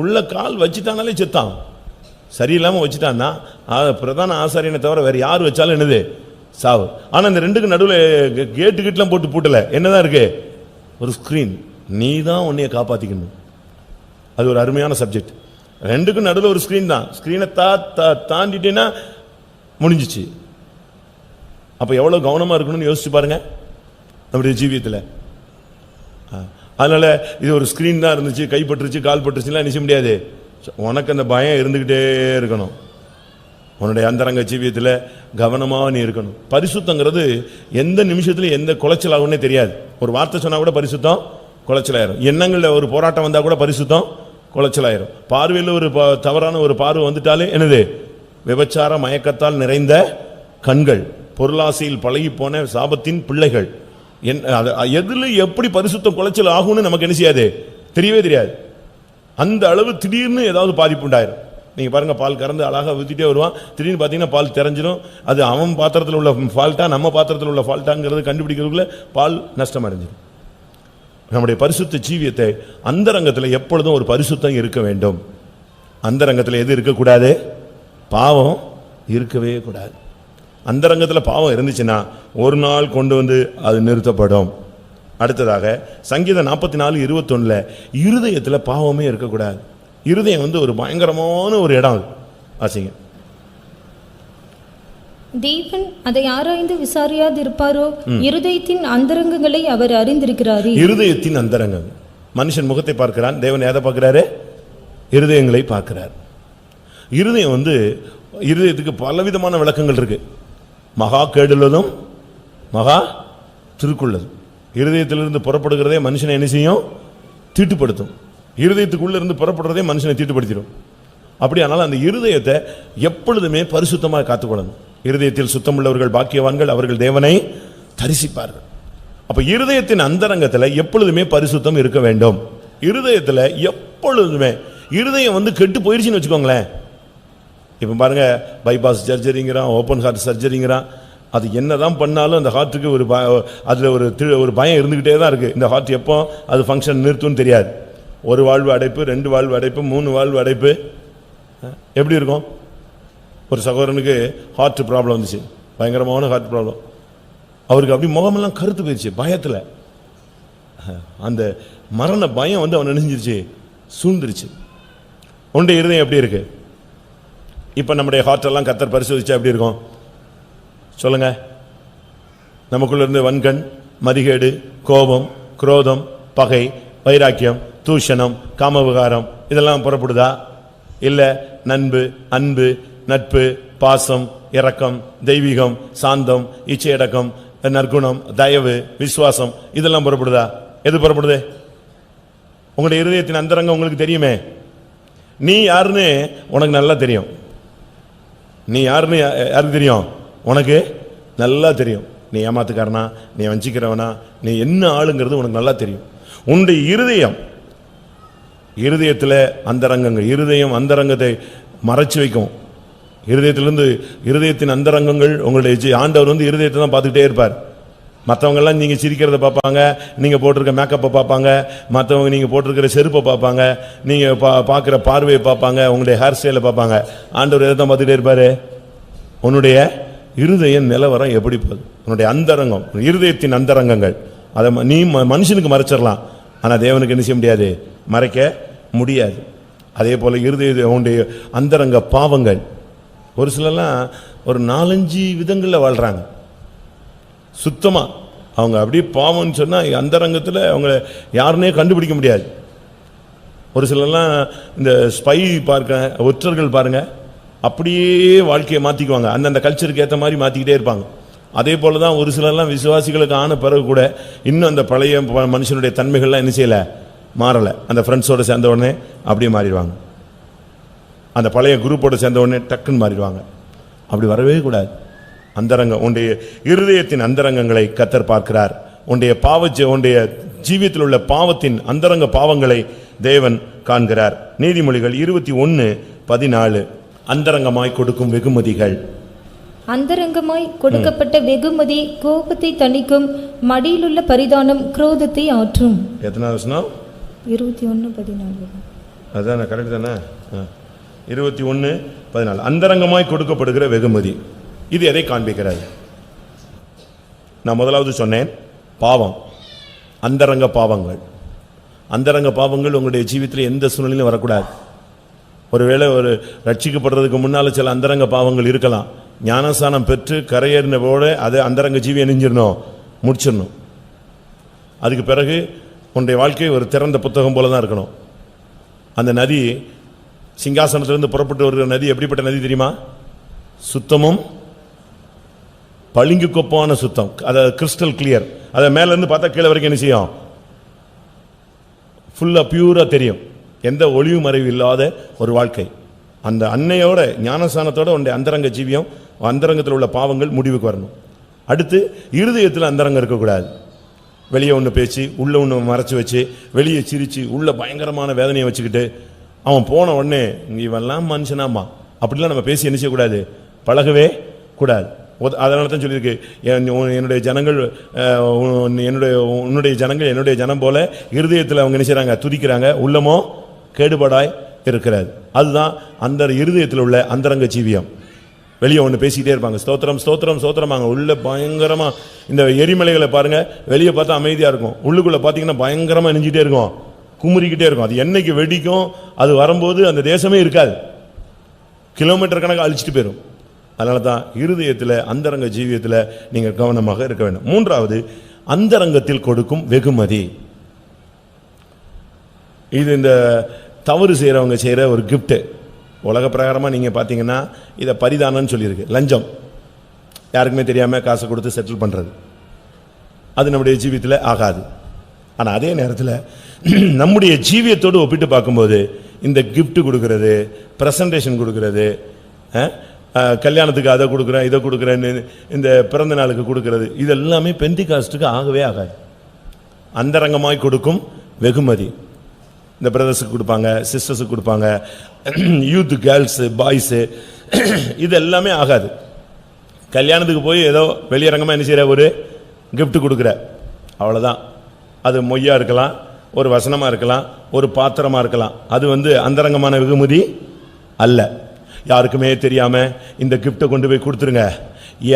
உள்ள கால் வச்சுட்டானாலே செத்தான், சரியில்லாமல் வச்சுட்டான்னா பிரதான ஆசாரியனை தவிர வேற யார் வச்சாலும் என்னது, சாவு. ஆனா இந்த ரெண்டுக்கு நடுவில் கேட்டுக்கிட்டலாம் போட்டு பூட்டல, என்னதான் இருக்கு, ஒரு ஸ்கிரீன். நீ தான் உன்னைய காப்பாத்திக்கணும். அது ஒரு அருமையான சப்ஜெக்ட். ரெண்டுக்கும் நடுவில் ஒரு ஸ்கிரீன் தான். ஸ்கிரீனை தாண்டிட்டேன்னா முடிஞ்சிச்சு. அப்ப எவ்வளவு கவனமா இருக்கணும்னு யோசிச்சு பாருங்க நம்முடைய ஜீவியத்தில். அதனால இது ஒரு ஸ்கிரீன் தான் இருந்துச்சு, கைப்பற்றுச்சு கால் பட்டுருச்சுலாம் நிச்சய முடியாது. உனக்கு அந்த பயம் இருந்துகிட்டே இருக்கணும். உன்னுடைய அந்தரங்க ஜீவியத்தில் கவனமாக நீ இருக்கணும். பரிசுத்தங்கிறது எந்த நிமிஷத்துல எந்த குலைச்சல் ஆகும்னே தெரியாது. ஒரு வார்த்தை சொன்னா கூட பரிசுத்தம் குலைச்சலாயிரும். எண்ணங்களில் ஒரு போராட்டம் வந்தா கூட பரிசுத்தம் குலைச்சலாயிரும். பார்வையில் ஒரு தவறான ஒரு பார்வை வந்துட்டாலே என்னது, விபச்சார மயக்கத்தால் நிறைந்த கண்கள், பொருளாசையில் பழகி போன சாபத்தின் பிள்ளைகள். எதுல எப்படி பரிசுத்தம் குலைச்சல் ஆகும்னு நமக்கு என்ன செய்யாது, தெரியவே தெரியாது. அந்த அளவு திடீர்னு ஏதாவது பாதிப்பு உண்டாயிரும். நீங்க பாருங்க, பால் கறந்து அழகாக ஊற்றிட்டே வருவான், திடீர்னு பார்த்தீங்கன்னா பால் தெரிஞ்சிடும். அது அவன் பாத்திரத்தில் உள்ள ஃபால்ட்டா நம்ம பாத்திரத்தில் உள்ள ஃபால்ட்டாங்கிறது கண்டுபிடிக்கிறதுக்குள்ள பால் நஷ்டம் அடைஞ்சிடும். நம்முடைய பரிசுத்த ஜீவியத்தை அந்தரங்கத்தில் எப்பொழுதும் ஒரு பரிசுத்தம் இருக்க வேண்டும். அந்தரங்கத்தில் எது இருக்கக்கூடாது, பாவம் இருக்கவே கூடாது. அந்தரங்கத்தில் பாவம் இருந்துச்சுன்னா ஒரு நாள் கொண்டு வந்து அது நிறுத்தப்படும். அடுத்ததாக சங்கீதம் 44:21 இருதயத்தில் பாவமே இருக்கக்கூடாது. இருதயம் ஒரு பயங்கரமான ஒரு இடம். ஆசைங்க, தேவன் அதை ஆராய்ந்து விசாரியாது இருப்பாரோ? இருதயத்தின் அந்தரங்கங்களை அவர் அறிந்திருக்கிறார். இருதயத்தின் அந்தரங்கம். மனுஷன் முகத்தை பார்க்கிறான், தேவன் எதை பார்க்கிறாரு, இருதயங்களை பார்க்கிறார். இருதயம் இருதயத்துக்கு பலவிதமான விளக்கங்கள் இருக்கு. மகா கேடுள்ளதும் மகா திருக்குள்ளதும். இருதயத்திலிருந்து புறப்படுகிறதே மனுஷனை என்ன செய்யும், தீட்டுப்படுத்தும். இருதயத்துக்குள்ள இருந்து புறப்படுறதே மனுஷனை தீட்டுப்படுத்திடும். அப்படியானால் அந்த இருதயத்தை எப்பொழுதுமே பரிசுத்தமாக காத்துக்கொள்ளணும். இருதயத்தில் சுத்தமுள்ளவர்கள் பாக்கியவான்கள், அவர்கள் தேவனை தரிசிப்பார்கள். அப்ப இருதயத்தின் அந்தரங்கத்தில் எப்பொழுதுமே பரிசுத்தம் இருக்க வேண்டும். இருதயத்தில் எப்பொழுதுமே இருதயம் கெட்டு போயிருச்சுன்னு வச்சுக்கோங்களேன். இப்ப பாருங்க, பைபாஸ் சர்ஜரிங்கிறான், ஓப்பன் ஹார்ட் சர்ஜரிங்கிறான். அது என்னதான் பண்ணாலும் அந்த ஹார்ட்டுக்கு அதுல ஒரு பயம் இருந்துகிட்டே தான் இருக்கு. இந்த ஹார்ட் எப்போ அது ஃபங்க்ஷன் நிறுத்தும்னு தெரியாது. ஒரு வாழ்வு அடைப்பு, 2 வாழ்வு அடைப்பு, 3 வாழ்வு அடைப்பு. எப்படி இருக்கும்? ஒரு சகோதரனுக்கு ஹார்ட் ப்ராப்ளம் வந்துச்சு, பயங்கரமான ஹார்ட் ப்ராப்ளம். அவருக்கு அப்படி முகமெல்லாம் கருத்து போயிடுச்சு பயத்தில். அந்த மரண பயம் அவன் நினைஞ்சிருச்சு, சூழ்ந்துருச்சு. உன்னுடைய இருதயம் எப்படி இருக்கு? இப்போ நம்முடைய ஹார்ட்டெல்லாம் கர்த்தர் பரிசோதிச்சா எப்படி இருக்கும் சொல்லுங்க? நமக்குள்ள இருந்து வன்கண், மதிகேடு, கோபம், குரோதம், பகை, வைராக்கியம், தூஷணம், காமவிகாரம் இதெல்லாம் புறப்படுதா? இல்ல நண்பு, அன்பு, நட்பு, பாசம், இரக்கம், தெய்வீகம், சாந்தம், இச்சையடக்கம், நற்குணம், தயவு, விசுவாசம் இதெல்லாம் புறப்படுதா? எது புறப்படுது? உங்களுடைய இருதயத்தின் அந்தரங்கம் உங்களுக்கு தெரியுமே. நீ யாருன்னு உனக்கு நல்லா தெரியும். நீ யாருன்னு யாருக்கு தெரியும்? உனக்கு நல்லா தெரியும். நீ ஏமாத்துக்காரனா, நீ வஞ்சிக்கிறவனா, நீ என்ன ஆளுங்கிறது உனக்கு நல்லா தெரியும். உன்னுடைய இருதயத்தில் அந்தரங்கங்கள், இருதயம் அந்தரங்கத்தை மறைச்சு வைக்கும். இருதயத்தின் அந்தரங்கங்கள் உங்களுடைய ஆண்டவர் இருதயத்தை தான் பார்த்துக்கிட்டே இருப்பார். மற்றவங்கெல்லாம் நீங்கள் சிரிக்கிறத பார்ப்பாங்க, நீங்கள் போட்டிருக்க மேக்கப்பை பார்ப்பாங்க, மற்றவங்க நீங்கள் போட்டிருக்கிற செருப்பை பார்ப்பாங்க, நீங்கள் பார்க்குற பார்வையை பார்ப்பாங்க, உங்களுடைய ஹேர் ஸ்டைலை பார்ப்பாங்க. ஆண்டவர் எதை தான் பார்த்துக்கிட்டே இருப்பார்? உன்னுடைய இருதய நிலவரம் எப்படி போகுது, உன்னுடைய அந்தரங்கம், இருதயத்தின் அந்தரங்கங்கள். அதை நீ மனுஷனுக்கு மறைச்சிடலாம், ஆனால் தேவனுக்கு என்ன செய்ய முடியாது, மறைக்க முடியாது. அதே போல உன்னுடைய அந்தரங்க பாவங்கள். ஒரு சிலர்லாம் ஒரு 4-5 விதங்களில் வாழ்கிறாங்க. சுத்தமாக அவங்க அப்படியே பாவம்னு சொன்னால் அந்தரங்கத்தில் அவங்க யாருன்னே கண்டுபிடிக்க முடியாது. ஒரு சிலர்லாம் இந்த ஸ்பை பார்க்க ஒற்றர்கள் பாருங்கள், அப்படியே வாழ்க்கையை மாற்றிக்குவாங்க, அந்தந்த கல்ச்சருக்கு ஏற்ற மாதிரி மாற்றிக்கிட்டே இருப்பாங்க. அதே போல தான் ஒரு சிலர்லாம் விசுவாசிகளுக்கு ஆன பிறகு கூட இன்னும் அந்த பழைய மனுஷனுடைய தன்மைகள்லாம் என்ன செய்யலை, மாறலை. அந்த ஃப்ரெண்ட்ஸோடு சேர்ந்த உடனே அப்படியே மாறிடுவாங்க, அந்த பழைய குரூப்போடு சேர்ந்த உடனே டக்குன்னு மாறிடுவாங்க. அப்படி வரவே கூடாது. அந்தரங்கம், உன்னுடைய இருதயத்தின் அந்தரங்கங்களை கர்த்தர் பார்க்கிறார். உன்னுடைய ஜீவியத்தில் உள்ள பாவத்தின் அந்தரங்க பாவங்களை தேவன் காண்கிறார். நீதிமொழிகள் 21:14. அந்தரங்கமாய் கொடுக்கும் வெகுமதிகள். அந்தரங்கமாய் கொடுக்கப்பட்ட வெகுமதி கோபத்தை தணிக்கும், மடியிலுள்ள பரிதானம் குரோதத்தை ஆற்றும். எத்தனாவது வசனம்? 21:14. அதான் கரெக்ட் தானே? 21:14. அந்தரங்கமாய் கொடுக்கப்படுகிற வெகுமதி. இது எதை காண்பிக்கிறது? நான் முதலாவது சொன்னேன், பாவம், அந்தரங்க பாவங்கள். அந்தரங்க பாவங்கள் உங்களுடைய ஜீவிதத்தில் எந்த சூழ்நிலையிலும் வரக்கூடாது. ஒருவேளை ஒரு ரட்சிக்கப்படுறதுக்கு முன்னால் சில அந்தரங்க பாவங்கள் இருக்கலாம். ஞானஸ்நானம் பெற்று கரையேறினவோடு அதை அந்தரங்க ஜீவி எணிஞ்சிடணும், முடிச்சிடணும். அதுக்கு பிறகு உன்னுடைய வாழ்க்கை ஒரு திறந்த புத்தகம் போல தான் இருக்கணும். அந்த நதி, சிங்காசனத்திலிருந்து புறப்பட்டு வருகிற நதி எப்படிப்பட்ட நதி தெரியுமா? சுத்தமும் பளிங்கு கொப்பான சுத்தம், அதாவது கிறிஸ்டல் கிளியர். அதை மேலேருந்து பார்த்தா கீழே வரைக்கும் என்ன செய்யும்? ஃபுல்லாக பியூராக தெரியும். எந்த ஒளிவு மறைவு இல்லாத ஒரு வாழ்க்கை. அந்த அன்னையோட ஞானஸ்நானத்தோட உன்னுடைய அந்தரங்க ஜீவியம், அந்தரங்கத்தில் உள்ள பாவங்கள் முடிவுக்கு வரணும். அடுத்து இருதயத்தில் அந்தரங்கம் இருக்கக்கூடாது. வெளியே ஒன்று பேச்சு, உள்ளே ஒன்று மறைச்சி வச்சு, வெளியே சிரித்து, உள்ள பயங்கரமான வேதனையை வச்சுக்கிட்டு, அவன் போன உடனே இவெல்லாம் மனுஷனாமா அப்படிலாம் நம்ம பேசி என்ன செய்யக்கூடாது, பழகவே கூடாது. அதனால தான் சொல்லியிருக்கு, என்னுடைய ஜனங்கள் உன்னுடைய ஜனங்கள் என்னுடைய ஜனம் போல இருதயத்தில் அவங்க என்ன செய்கிறாங்க, துதிக்கிறாங்க, உள்ளமோ கேடுபாடாய் இருக்கிறது. அதுதான் அந்த இருதயத்தில் உள்ள அந்தரங்க ஜீவியம். வெளியே ஒன்று பேசிக்கிட்டே இருப்பாங்க, ஸ்தோத்திரம் ஸ்தோத்திரம் ஸ்தோத்திரமாங்க, உள்ள பயங்கரமாக. இந்த எரிமலைகளை பாருங்கள், வெளியே பார்த்தா அமைதியாக இருக்கும், உள்ளுக்குள்ளே பார்த்தீங்கன்னா பயங்கரமாக நெஞ்சிட்டே இருக்கும், குமுறிக்கிட்டே இருக்கும். அது என்னைக்கு வெடிக்கும், அது வரும்போது அந்த தேசமே இருக்காது, கிலோமீட்டர் கணக்காக அழிச்சிட்டு போயிடும். அதனால தான் இருதயத்தில் அந்தரங்க ஜீவியத்தில் நீங்கள் கவனமாக இருக்க வேண்டும். மூன்றாவது, அந்தரங்கத்தில் கொடுக்கும் வெகுமதி. இது இந்த தவறு செய்கிறவங்க செய்கிற ஒரு கிஃப்ட்டு. உலக பிரகாரமாக நீங்கள் பார்த்தீங்கன்னா இதை பரிதானம்னு சொல்லியிருக்கு. லஞ்சம், யாருக்குமே தெரியாமல் காசை கொடுத்து செட்டில் பண்ணுறது, அது நம்முடைய ஜீவியத்தில் ஆகாது. ஆனால் அதே நேரத்தில் நம்முடைய ஜீவியத்தோடு ஒப்பிட்டு பார்க்கும்போது இந்த கிஃப்ட் கொடுக்கறது, ப்ரெசன்டேஷன் கொடுக்கறது, கல்யாணத்துக்கு அதை கொடுக்குறேன் இதை கொடுக்குறேன்னு இந்த பிறந்த நாளுக்கு கொடுக்கறது, இது எல்லாமே பெந்திகாஸ்டுக்கு ஆகவே ஆகாது. அந்தரங்கமாய் கொடுக்கும் வெகுமதி இந்த பிரதர்ஸுக்கு கொடுப்பாங்க, சிஸ்டர்ஸுக்கு கொடுப்பாங்க, யூத் கேர்ள்ஸு பாய்ஸு, இது எல்லாமே ஆகாது. கல்யாணத்துக்கு போய் ஏதோ வெளியரங்கமாக என்ன செய்கிற ஒரு கிஃப்ட் கொடுக்குற, அவ்வளோதான். அது மொய்யா இருக்கலாம், ஒரு வசனமாக இருக்கலாம், ஒரு பாத்திரமாக இருக்கலாம். அது அந்தரங்கமான வெகுமதி அல்ல. யாருக்குமே தெரியாமல் இந்த கிஃப்டை கொண்டு போய் கொடுத்துருங்க,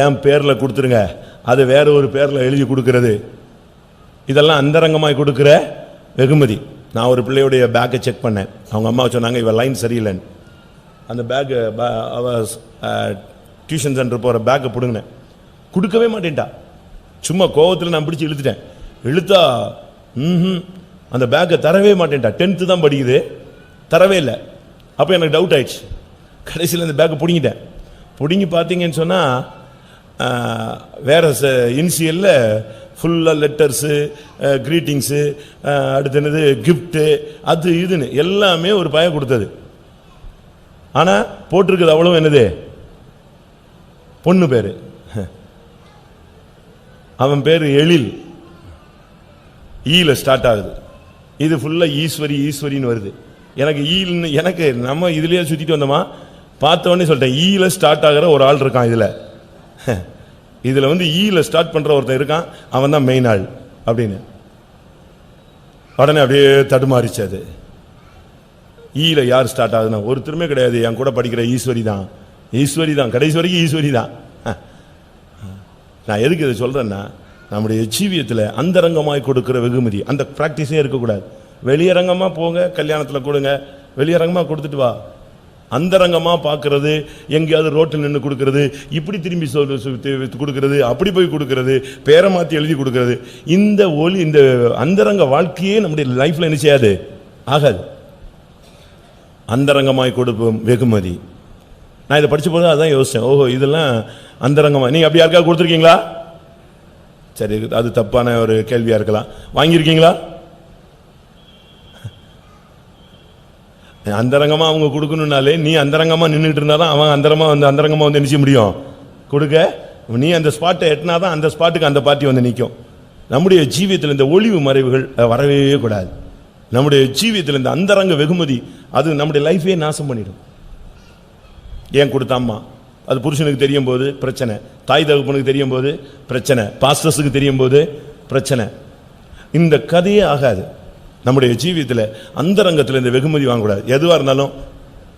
என் பேரில் கொடுத்துருங்க, அது வேற ஒரு பேரில் எழுதி கொடுக்கறது, இதெல்லாம் அந்தரங்கமாய் கொடுக்குற வெகுமதி. நான் ஒரு பிள்ளையுடைய பேக்கை செக் பண்ணேன். அவங்க அம்மா சொன்னாங்க இவன் லைன் சரியில்லைன்னு. அந்த பேக்கு டியூஷன் சென்டர் போகிற பேக்கை பிடுங்கினேன், கொடுக்கவே மாட்டேன்ட்டா. சும்மா கோவத்தில் நான் பிடிச்சி இழுத்தா அந்த பேக்கை தரவே மாட்டேன்ட்டா. 10th தான் படிக்குது, தரவே இல்லை. அப்போ எனக்கு டவுட் ஆயிடுச்சு. கடைசியில் இந்த பேக்கை பிடிங்கிட்டேன். பிடுங்கி பார்த்தீங்கன்னு சொன்னால் வேறு இனிஷியலில் ஃபுல்லாக லெட்டர்ஸு, க்ரீட்டிங்ஸு, அடுத்து என்னது கிஃப்ட்டு, அது இதுன்னு எல்லாமே ஒரு பையன் கொடுத்தது. ஆனால் போட்டிருக்குது அவ்வளோ என்னது, பொண்ணு பேர், அவன் பேர் எழில், ஈல ஸ்டார்ட் ஆகுது. இது ஃபுல்லாக ஈஸ்வரி ஈஸ்வரின்னு வருது. எனக்கு ஈல்னு, எனக்கு நம்ம இதுலேயே சுற்றிட்டு வந்தோமா, பார்த்தவொடனே சொல்லிட்டேன் ஈல ஸ்டார்ட் ஆகிற ஒரு ஆள் இருக்கான் இதில் ஈல ஸ்டார்ட் பண்ணுற ஒருத்தன் இருக்கான், அவன் தான் மெயின் ஆள் அப்படின்னு. உடனே அப்படியே தடுமாறிச்சு. அது ஈல யார் ஸ்டார்ட் ஆகுதுன்னா ஒருத்தருமே கிடையாது, என் கூட படிக்கிற ஈஸ்வரி தான். ஈஸ்வரி தான், கடைசி வரைக்கும் ஈஸ்வரி தான். நான் எதுக்கு இதை சொல்கிறேன்னா, நம்முடைய ஜீவியத்தில் அந்தரங்கமாய் கொடுக்குற வெகுமதி, அந்த ப்ராக்டிஸே இருக்கக்கூடாது. வெளியரங்கமாக போங்க, கல்யாணத்தில் கொடுங்க, வெளியரங்கமாக கொடுத்துட்டு வா. அந்தரங்கமா பார்க்கறது, எங்கேயாவது ரோட்டில் நின்று கொடுக்கறது, இப்படி திரும்பி கொடுக்கறது, அப்படி போய் கொடுக்கறது, பேரை மாற்றி எழுதி கொடுக்கறது, இந்த ஒளி இந்த அந்தரங்க வாழ்க்கையே நம்முடைய லைஃப்ல என்ன செய்யாது, ஆகாது. அந்தரங்கமாய் கொடுப்போம் வெகுமதி. நான் இதை படிச்ச போது அதான் யோசிச்சேன், ஓஹோ இதெல்லாம் அந்தரங்கமா. நீங்க அப்படி யாருக்காவது கொடுத்துருக்கீங்களா? சரி, அது தப்பான ஒரு கேள்வியா இருக்கலாம். வாங்கியிருக்கீங்களா? அந்தரங்கமா அவங்க கொடுக்கணும்னாலே நீ அந்தரங்கமா நின்றுட்டு இருந்தாதான் அவன் அந்தரங்கமா வந்து நிச்சய முடியும் கொடுக்க. நீ அந்த ஸ்பாட்டை எட்டினாதான் அந்த ஸ்பாட்டுக்கு அந்த பார்ட்டி வந்து நிற்கும். நம்முடைய ஜீவியத்தில் இந்த ஒளிவு மறைவுகள் வரவே கூடாது. நம்முடைய ஜீவியத்தில் இந்த அந்தரங்க வெகுமதி அது நம்முடைய லைஃபே நாசம் பண்ணிடும். ஏன் கொடுத்தாம்மா, அது புருஷனுக்கு தெரியும் போது பிரச்சனை, தாய் தகப்பனுக்கு தெரியும் போது பிரச்சனை, பாஸ்டர்ஸுக்கு தெரியும் போது பிரச்சனை. இந்த கதையே ஆகாது. நம்முடைய ஜீவியத்தில் அந்தரங்கத்தில் இந்த வெகுமதி வாங்கக்கூடாது. எதுவாக இருந்தாலும்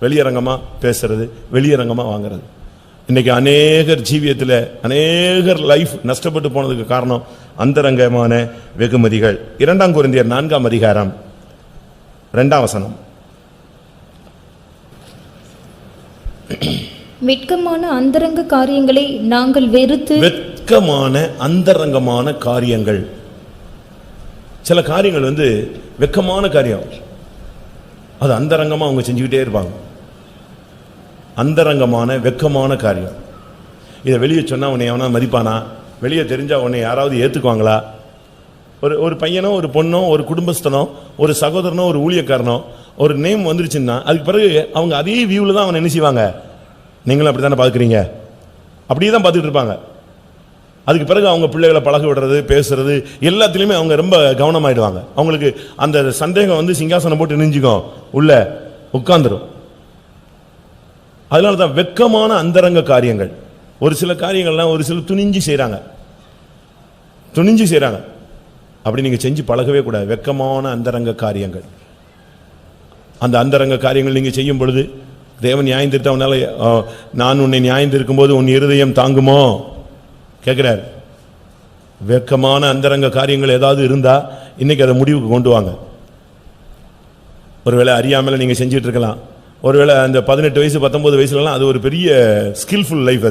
வெளியரங்கமா பேசுறது, வெளியரங்கமா வாங்குறது. இன்னைக்கு அநேகர் ஜீவியத்தில் அநேகர் லைஃப் நஷ்டப்பட்டு போனதுக்கு காரணம் அந்தரங்கமான வெகுமதிகள். 2 கொரிந்தியர் 4 அதிகாரம் 2 வசனம். வெட்கமான அந்தரங்க காரியங்களை நாங்கள் வெறுத்து. வெட்கமான அந்தரங்கமான காரியங்கள். சில காரியங்கள் வந்து வெட்கமான காரியம், அது அந்தரங்கமா அவங்க செஞ்சுக்கிட்டே இருப்பாங்க. அந்தரங்கமான வெட்கமான காரியம். இதை வெளியே சொன்னா உன்னை எவனா மதிப்பானா? வெளியே தெரிஞ்சா உன்னை யாராவது ஏத்துக்குவாங்களா? ஒரு பையனோ ஒரு பொண்ணோ ஒரு குடும்பஸ்தனோ ஒரு சகோதரனோ ஒரு ஊழியக்காரனோ ஒரு நேம் வந்துருச்சுன்னா அதுக்கு பிறகு அவங்க அதே வியூவில் தான் அவனை என்ன செய்வாங்க. நீங்களும் அப்படி தானே பார்க்குறீங்க, அப்படியே தான் பார்த்துக்கிட்டு இருப்பாங்க. அதுக்கு பிறகு அவங்க பிள்ளைகளை பழக விடுறது, பேசுறது எல்லாத்துலேயுமே அவங்க ரொம்ப கவனமாயிடுவாங்க. அவங்களுக்கு அந்த சந்தேகம் வந்து சிங்காசனம் போட்டு நெஞ்சுக்கும் உள்ள உட்கார்ந்துரும். அதனால தான் வெட்கமான அந்தரங்க காரியங்கள். ஒரு சில காரியங்கள்லாம் ஒரு சில துணிஞ்சு செய்கிறாங்க. அப்படி நீங்கள் செஞ்சு பழகவே கூடாது. வெட்கமான அந்தரங்க காரியங்கள். அந்த அந்தரங்க காரியங்கள் நீங்கள் செய்யும் பொழுது தேவன் நியாயந்திருத்தவனால, நான் உன்னை நியாயந்திருக்கும் போது உன் இருதயம் தாங்குமோ கேட்கிறார். வெட்கமான அந்தரங்க காரியங்கள் ஏதாவது இருந்தா இன்னைக்கு அதை முடிவுக்கு கொண்டு வாங்க. ஒருவேளை அறியாமல் நீங்க செஞ்சுட்டு இருக்கலாம். ஒருவேளை அந்த 18 வயசு 19 வயசுலலாம் அது ஒரு பெரிய ஸ்கில்ஃபுல் லைஃப்.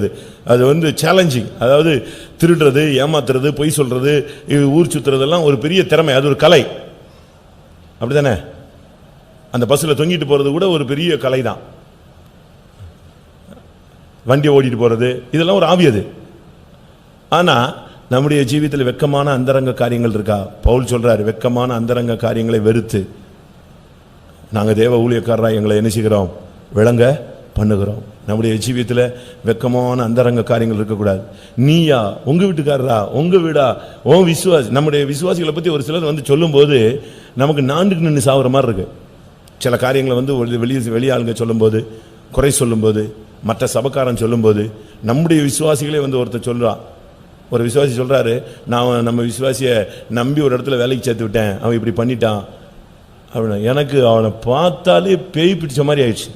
அது வந்து சேலஞ்சிங். அதாவது திருடுறது, ஏமாத்துறது, பொய் சொல்றது, ஊர் சுத்துறதெல்லாம் ஒரு பெரிய திறமை, அது ஒரு கலை. அப்படித்தானே? அந்த பஸ்ஸில் தொங்கிட்டு போறது கூட ஒரு பெரிய கலை தான். வண்டி ஓடிட்டு போறது இதெல்லாம் ஒரு ஆவி. அது ஆனா நம்முடைய ஜீவியத்தில் வெட்கமான அந்தரங்க காரியங்கள் இருக்கா? பவுல் சொல்றாரு, வெட்கமான அந்தரங்க காரியங்களை வெறுத்து நாங்க தேவ ஊழியக்காரரா எங்களை என்ன செய்கிறோம், விளங்க பண்ணுகிறோம். நம்முடைய ஜீவியத்தில் வெட்கமான அந்தரங்க காரியங்கள் இருக்கக்கூடாது. நீயா, உங்க வீட்டுக்காரரா, உங்க வீடா, உன் விசுவாசி. நம்முடைய விசுவாசிகளை பத்தி ஒரு சிலர் வந்து சொல்லும் போது நமக்கு நாண்டுக்கு நின்று சாகுற மாதிரி இருக்கு. சில காரியங்களை வந்து வெளியாளுங்க சொல்லும் போது, குறை சொல்லும் போது, மற்ற சபக்காரன் சொல்லும் போது, நம்முடைய விசுவாசிகளே வந்து ஒருத்தர் சொல்றான். ஒரு விசுவாசி சொல்றாரு, நான் நம்ம விசுவாசியை நம்பி ஒரு இடத்துல வேலைக்கு சேர்த்து விட்டேன், அவன் இப்படி பண்ணிட்டான் அப்படின்னா எனக்கு அவனை பார்த்தாலே பேய் பிடிச்ச மாதிரி ஆயிடுச்சு.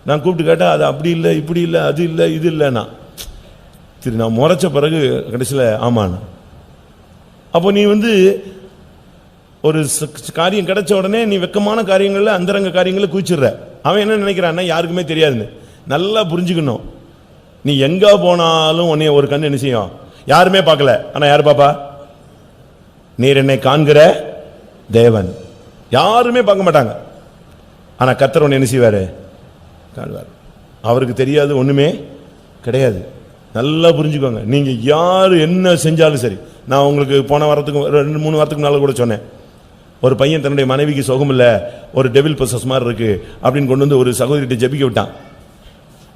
நான் கூப்பிட்டு கேட்டா அது அப்படி இல்லை, இப்படி இல்லை, அது இல்லை, இது இல்லைன்னா சரி நான் முறைச்ச பிறகு கடைசியில் ஆமாண்ணா. அப்போ நீ வந்து ஒரு காரியம் கிடைச்ச உடனே நீ வெட்கமான காரியங்கள்ல அந்தரங்க காரியங்களை குவிச்சிடுற. அவன் என்ன நினைக்கிறான்னா யாருக்குமே தெரியாதுன்னு. நல்லா புரிஞ்சுக்கணும். நீ எங்க போனாலும் உன்னைய ஒரு கண்ணு என்ன செய்யும், யாருமே பார்க்கல, ஆனா யாரு பாப்பா? நீர் என்னை காண்கிற தேவன். யாருமே பார்க்க மாட்டாங்க, ஆனா கர்த்தர் உன்னை என்ன செய்வாரு, காண்பார். அவருக்கு தெரியாது ஒண்ணுமே கிடையாது. நல்லா புரிஞ்சுக்கோங்க. நீங்க யாரு என்ன செஞ்சாலும் சரி. நான் உங்களுக்கு போன வாரத்துக்கு 2-3 வாரத்துக்கு முன்னால கூட சொன்னேன். ஒரு பையன் தன்னுடைய மனைவிக்கு சுகம் இல்லை, ஒரு டெவில் பொசஸ் மாதிரி இருக்கு அப்படின்னு கொண்டு வந்து ஒரு சகோதரிட்ட ஜெபிக்க விட்டான்.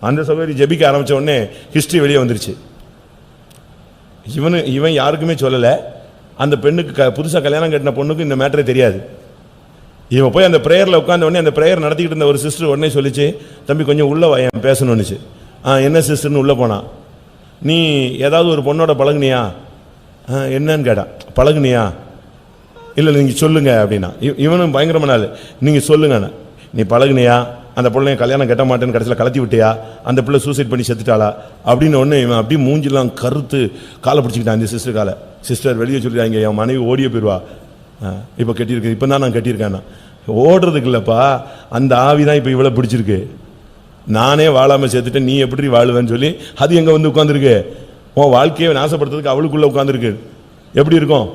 அந்த சகோதரி ஜெபிக்க ஆரம்பிச்ச உடனே ஹிஸ்டரி வெளியே வந்துருச்சு. இவன் யாருக்குமே சொல்லலை. அந்த பெண்ணுக்கு புதுசாக கல்யாணம் கட்டின பொண்ணுக்கு இந்த மேட்டரே தெரியாது. இவன் போய் அந்த ப்ரேயரில் உட்கார்ந்த உடனே அந்த ப்ரேயர் நடத்திக்கிட்டு இருந்த ஒரு சிஸ்டர் உடனே சொல்லிச்சு, தம்பி கொஞ்சம் உள்ள வாயன் பேசணும்னுச்சு. என்ன சிஸ்டர்னு உள்ளே போனான். நீ ஏதாவது ஒரு பொண்ணோட பழகுனியா? என்னன்னு கேட்டான். பழகுனியா? இல்லை நீங்கள் சொல்லுங்க அப்படின்னா. இவனும் பயங்கரமான ஆள். நீங்கள் சொல்லுங்கண்ணா, நீ பழகுனியா? அந்த பிள்ளைய கல்யாணம் கட்ட மாட்டேன்னு கடைசியில் கலத்தி விட்டியா? அந்த பிள்ளை சூசைட் பண்ணி செத்துட்டாளா அப்படின்னு ஒன்று இவன் அப்படியே மூஞ்சிலாம் கருத்து காலை பிடிச்சிக்கிட்டான். இந்த சிஸ்டர் காலை. சிஸ்டர் வெளியே சொல்லிட்டாங்க, என் மனைவி ஓடிய போயிடுவா, இப்போ கட்டியிருக்கு, இப்போ தான் நான் கட்டியிருக்கேன்னா. ஓடுறதுக்கு இல்லைப்பா, அந்த ஆவி தான் இப்போ இவ்வளோ பிடிச்சிருக்கு. நானே வாழாம சேர்த்துட்டு நீ எப்படி வாழுவேன்னு சொல்லி அது எங்க வந்து உட்கார்ந்துருக்கு? உன் வாழ்க்கையை நாசப்படுத்துறதுக்கு அவளுக்குள்ள உட்கார்ந்துருக்கு. எப்படி இருக்கும்?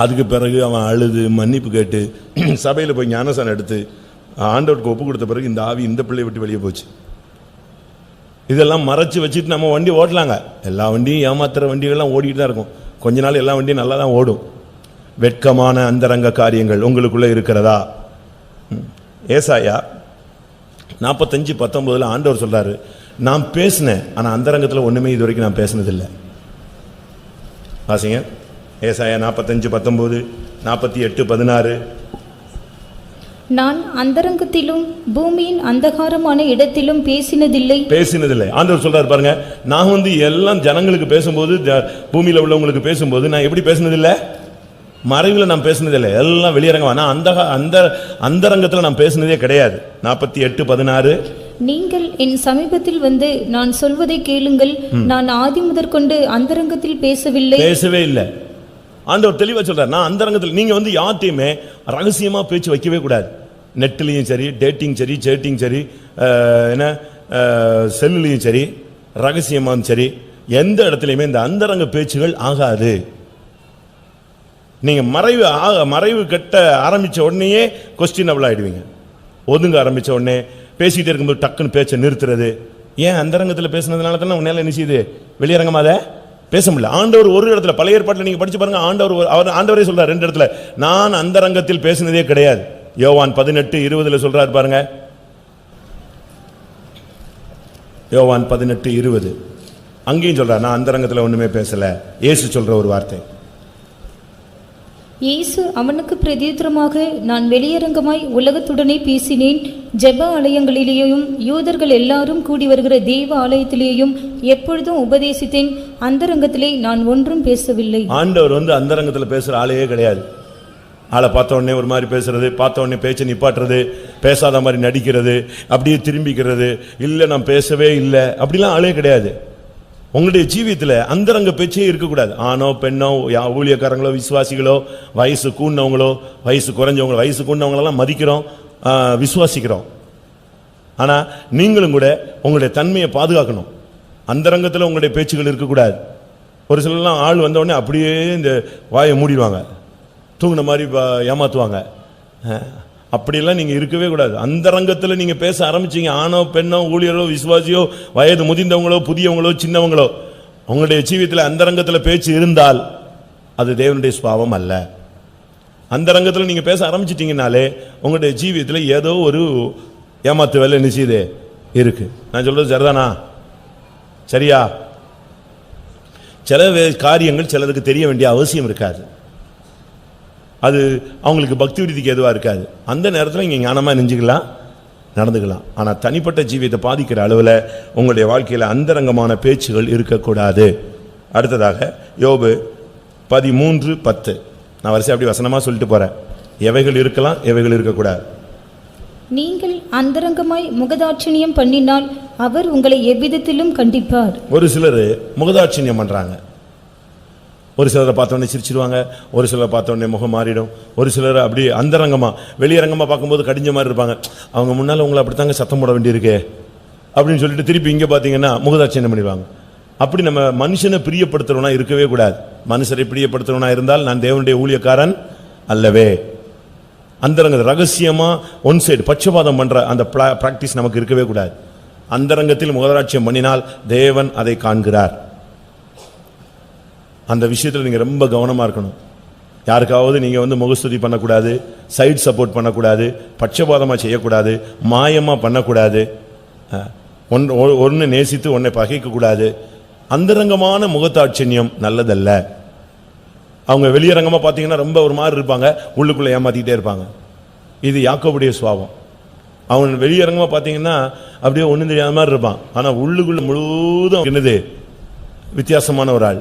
அதுக்கு பிறகு அவன் அழுது மன்னிப்பு கேட்டு சபையில் போய் ஞானசானம் எடுத்து ஆண்டவருக்கு ஒப்பு கொடுத்த பிறகு இந்த ஆவி இந்த பிள்ளையை விட்டு வெளியே போச்சு. இதெல்லாம் மறைச்சு வச்சுட்டு நம்ம வண்டி ஓட்டலாங்க. எல்லா வண்டியும் ஏமாத்துற வண்டிகள்லாம் ஓடிட்டு தான் இருக்கும். கொஞ்ச நாள் எல்லா வண்டியும் நல்லா தான் ஓடும். வெட்கமான அந்தரங்க காரியங்கள் உங்களுக்குள்ள இருக்கிறதா? ஏசாயா 45:19 ஆண்டவர் சொல்றாரு, நான் பேசினேன் ஆனா அந்தரங்கத்தில் ஒண்ணுமே இது வரைக்கும் நான் பேசினதில்லை. வாசிங்க ஏசாயா 45:19, 48:16. நான் அந்தரங்கத்திலும் பூமியின் அந்தகாரமான இடத்திலும் பேசினதில்லை. ஆண்டவர் சொல்றாரு பாருங்க, நான் எல்லாம் ஜனங்களுக்கு பேசும்போது, பூமியில உள்ளவங்களுக்கு பேசும்போது நான் எப்படி பேசினதில்லை? மறைவில் நான் பேசினதில்லை, எல்லாம் வெளியரங்கமா. நான் அந்தரங்கத்தில் நான் பேசினதே கிடையாது. 48:16. நீங்கள் என் சமீபத்தில் வந்து நான் சொல்வதை கேளுங்கள், நான் ஆதி முதற்கொண்டு அந்தரங்கத்தில் பேசவே இல்லை. ஆண்டவர் தெளிவா சொல்றார், நான் அந்தரங்கத்தில். நீங்க யார்ட்டையுமே ரகசியமா பேச்சு வைக்கவே கூடாது. நெட்லையும் சரி, டேட்டிங் சரி, சேட்டிங் சரி, செல்லுலையும் சரி, ரகசியமாவும் சரி, எந்த இடத்துலையுமே இந்த அந்தரங்க பேச்சுகள் ஆகாது. நீங்க மறைவு கட்ட ஆரம்பிச்ச உடனேயே கொஸ்டினபிள் ஆயிடுவீங்க. ஒதுங்க ஆரம்பிச்ச உடனே பேசிக்கிட்டே இருக்கும்போது டக்குன்னு பேச்சை நிறுத்துறது. ஏன்? அந்தரங்கத்தில் பேசுனதுனால தானே உன்னால என்ன செய்யுது? வெளியரங்கமாக பேச முடியல. ஆண்டவர் ஒரு இடத்துல, பழைய ஏற்பாட்டில் நீங்க படிச்சு பாருங்க, ஆண்டவரே சொல்றார் 2 இடத்துல, நான் அந்தரங்கத்தில் பேசினதே கிடையாது. யோவான் 18:20 சொல்றாரு பாருங்க. யோவான் 18:20 அங்கேயும் சொல்றார், நான் அந்தரங்கத்தில் ஒண்ணுமே பேசல. இயேசு சொல்ற ஒரு வார்த்தை. இயேசு அவனுக்கு பிரதியுத்தரமாக, நான் வெளியரங்கமாய் உலகத்துடனே பேசினேன். ஜெப ஆலயங்களிலேயும் யூதர்கள் எல்லாரும் கூடி வருகிற தேவ ஆலயத்திலேயும் எப்பொழுதும் உபதேசித்தேன். அந்தரங்கத்திலே நான் ஒன்றும் பேசவில்லை. ஆண்டவர் அந்தரங்கத்தில் பேசுற ஆளையே கிடையாது. ஆளை பார்த்த உடனே ஒரு மாதிரி பேசுறது, பார்த்த உடனே பேச்சை நிப்பாட்டுறது, பேசாத மாதிரி நடிக்கிறது, அப்படியே திரும்பிக்கிறது, இல்லை நான் பேசவே இல்லை, அப்படிலாம் ஆளே கிடையாது. உங்களுடைய ஜீவியத்தில் அந்தரங்க பேச்சே இருக்கக்கூடாது. ஆணோ பெண்ணோ, ஊழியக்காரங்களோ, விசுவாசிகளோ, வயசு கூடினவங்களோ, வயசு குறைஞ்சவங்களோ, வயசு கூடினவங்களெல்லாம் மதிக்கிறோம், விசுவாசிக்கிறோம். ஆனால் நீங்களும் கூட உங்களுடைய தன்மையை பாதுகாக்கணும். அந்தரங்கத்தில் உங்களுடைய பேச்சுகள் இருக்கக்கூடாது. ஒரு சிலர்லாம் ஆள் வந்த உடனே அப்படியே இந்த வாயை மூடிடுவாங்க, தூங்கின மாதிரி ஏமாத்துவாங்க. அப்படியெல்லாம் நீங்கள் இருக்கவே கூடாது. அந்தரங்கத்தில் நீங்கள் பேச ஆரம்பிச்சிங்க, ஆணோ பெண்ணோ, ஊழியரோ, விசுவாசியோ, வயது முதிர்ந்தவங்களோ, புதியவங்களோ, சின்னவங்களோ, உங்களுடைய ஜீவியத்தில் அந்தரங்கத்தில் பேச்சு இருந்தால் அது தேவனுடைய சுபாவம் அல்ல. அந்தரங்கத்தில் நீங்கள் பேச ஆரம்பிச்சிட்டிங்கனாலே உங்களுடைய ஜீவியத்தில் ஏதோ ஒரு ஏமாத்து வேலை நிச்சயதே இருக்கு. நான் சொல்றது சரிதானா? சரியா? சில காரியங்கள் சிலருக்கு தெரிய வேண்டிய அவசியம் இருக்காது. அது அவங்களுக்கு பக்தி விருத்திக்கு எதுவாக இருக்காது. அந்த நேரத்தில் இங்கே ஞானமாக நெஞ்சுக்கலாம், நடந்துக்கலாம். ஆனால் தனிப்பட்ட ஜீவியத்தை பாதிக்கிற அளவில் உங்களுடைய வாழ்க்கையில் அந்தரங்கமான பேச்சுகள் இருக்கக்கூடாது. அடுத்ததாக யோபு 13:10. நான் வரிசை அப்படி வசனமாக சொல்லிட்டு போகிறேன். எவைகள் இருக்கலாம், எவைகள் இருக்கக்கூடாது. நீங்கள் அந்தரங்கமாய் முகதாட்சணியம் பண்ணினால் அவர் உங்களை எவ்விதத்திலும் கண்டிப்பார். ஒரு சிலர் முகதாட்சணியம் பண்ணுறாங்க. ஒரு சிலரை பார்த்தோன்னே சிரிச்சிருவாங்க, ஒரு சிலரை பார்த்தோன்னே முகம் மாறிடும், ஒரு சிலர் அப்படி அந்தரங்கமாக வெளியரங்கமாக பார்க்கும்போது கடிஞ்ச மாதிரி இருப்பாங்க. அவங்க முன்னால் உங்களை அப்படித்தாங்க சத்தம் போட வேண்டியிருக்கு அப்படின்னு சொல்லிட்டு திருப்பி இங்கே பார்த்தீங்கன்னா முகதாட்சணியம் பண்ணிடுவாங்க. அப்படி நம்ம மனுஷனை பிரியப்படுத்துறவனா இருக்கவே கூடாது. மனுஷரை பிரியப்படுத்துறவனா இருந்தால் நான் தேவனுடைய ஊழியக்காரன் அல்லவே. அந்தரங்க ரகசியமா ஒன் சைடு பட்சபாதம் பண்ற அந்த பிராக்டிஸ் நமக்கு இருக்கவே கூடாது. அந்தரங்கத்தில் முகதாட்சியம் பண்ணினால் தேவன் அதை காண்கிறார். அந்த விஷயத்தில் நீங்க ரொம்ப கவனமா இருக்கணும். யாருக்காவது நீங்க முகஸ்துதி பண்ணக்கூடாது, சைட் சப்போர்ட் பண்ணக்கூடாது, பட்சபாதமா செய்யக்கூடாது, மாயமா பண்ணக்கூடாது, ஒன்னு நேசித்து ஒன்னை பகைக்க கூடாது. அந்தரங்கமான முகதாட்சண்யம் நல்லதல்ல. அவங்க வெளியரங்கமா பாத்தீங்கன்னா ரொம்ப ஒரு மாதிரி இருப்பாங்க, உள்ளுக்குள்ள ஏமாத்திக்கிட்டே இருப்பாங்க. இது யாக்கோபுடைய சுபாவம். அவன் வெளியரங்கமா பாத்தீங்கன்னா அப்படியே ஒண்ணும் தெரியாத மாதிரி இருப்பான், ஆனா உள்ளுக்குள்ள முழுவதும் என்னது வித்தியாசமான ஒரு ஆள்.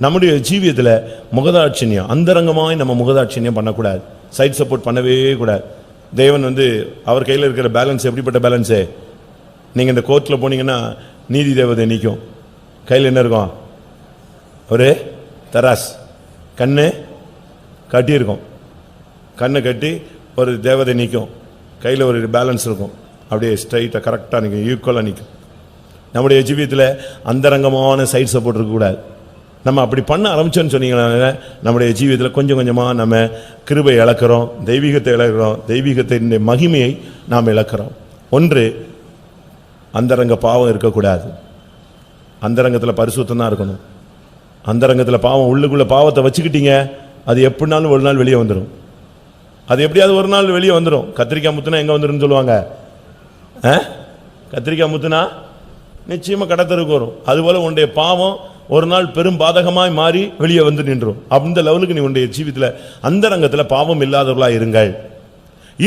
நம்முடைய ஜீவியத்தில் முகதாட்சண்யம், அந்தரங்கமாய் நம்ம முகதாட்சண்யம் பண்ணக்கூடாது, சைட் சப்போர்ட் பண்ணவே கூடாது. தேவன் அவர் கையில் இருக்கிற பேலன்ஸ் எப்படிப்பட்ட பேலன்ஸு? நீங்கள் இந்த கோர்ட்டில் போனீங்கன்னா நீதி தேவதை நிற்கும், கையில் என்ன இருக்கும்? ஒரு தராஸ், கண்ணு கட்டியிருக்கும், கண்ணை கட்டி ஒரு தேவதை நிற்கும், கையில் ஒரு பேலன்ஸ் இருக்கும். அப்படியே ஸ்ட்ரைட்டாக கரெக்டாக நிற்கும், ஈக்குவலாக நிற்கும். நம்முடைய ஜீவியத்தில் அந்தரங்கமான சைட் சப்போர்ட் இருக்கக்கூடாது. நம்ம அப்படி பண்ண ஆரம்பிச்சோன்னு சொன்னீங்கன்னா நம்முடைய ஜீவியத்தில் கொஞ்சம் கொஞ்சமாக நம்ம கிருபை இழக்கிறோம், தெய்வீகத்தை இழக்கிறோம், தெய்வீகத்தின் மகிமையை நாம் இழக்கிறோம். ஒன்று, அந்தரங்க பாவம் இருக்கக்கூடாது. அந்தரங்கத்தில் பரிசுத்தம் தான் இருக்கணும். அந்தரங்கத்தில் பாவம், உள்ளுக்குள்ளே பாவத்தை வச்சுக்கிட்டீங்க, அது எப்படினாலும் ஒரு நாள் வெளியே வந்துடும். அது எப்படியாவது ஒரு நாள் வெளியே வந்துடும். கத்திரிக்காய் முத்துனா எங்கே வந்துடும் சொல்லுவாங்க? கத்திரிக்காய் முத்துனா நிச்சயமாக கடத்தருக்கு வரும். அதுபோல் உன்னுடைய பாவம் ஒரு நாள் பெரும் பாதகமாய் மாறி வெளியே வந்து நின்றும். அந்த லெவலுக்கு நீ உன்னுடைய ஜீவியத்தில் அந்தரங்கத்தில் பாவம் இல்லாதவர்களாக இருங்கள்.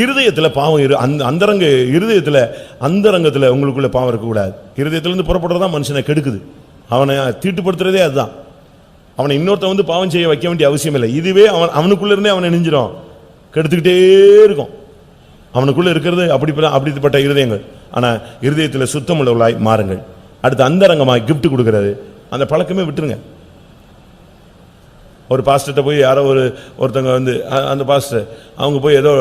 இருதயத்தில் பாவம் அந்தரங்க இருதயத்தில் அந்தரங்கத்தில் உங்களுக்குள்ள பாவம் இருக்கக்கூடாது. இருதயத்திலிருந்து புறப்படுறதான் மனுஷனை கெடுக்குது. அவனை தீட்டுப்படுத்துறதே அதுதான். அவனை இன்னொருத்த வந்து பாவம் செய்ய வைக்க வேண்டிய அவசியம் இல்லை. இதுவே அவனுக்குள்ள இருந்தே அவனை நெஞ்சிடும், கெடுத்துக்கிட்டே இருக்கும். அவனுக்குள்ள இருக்கிறது அப்படிப்பட்ட இருதயங்கள். ஆனால் இருதயத்தில் சுத்தம் உள்ளவர்களாய் மாறுங்கள். அடுத்து அந்தரங்கமாய் கிஃப்ட் கொடுக்கறது, அந்த பழக்கமே விட்டுருங்க. ஒரு பாஸ்டர்கிட்ட போய் யாரோ ஒருத்தங்க வந்து அந்த பாஸ்டர் அவங்க போய் ஏதோ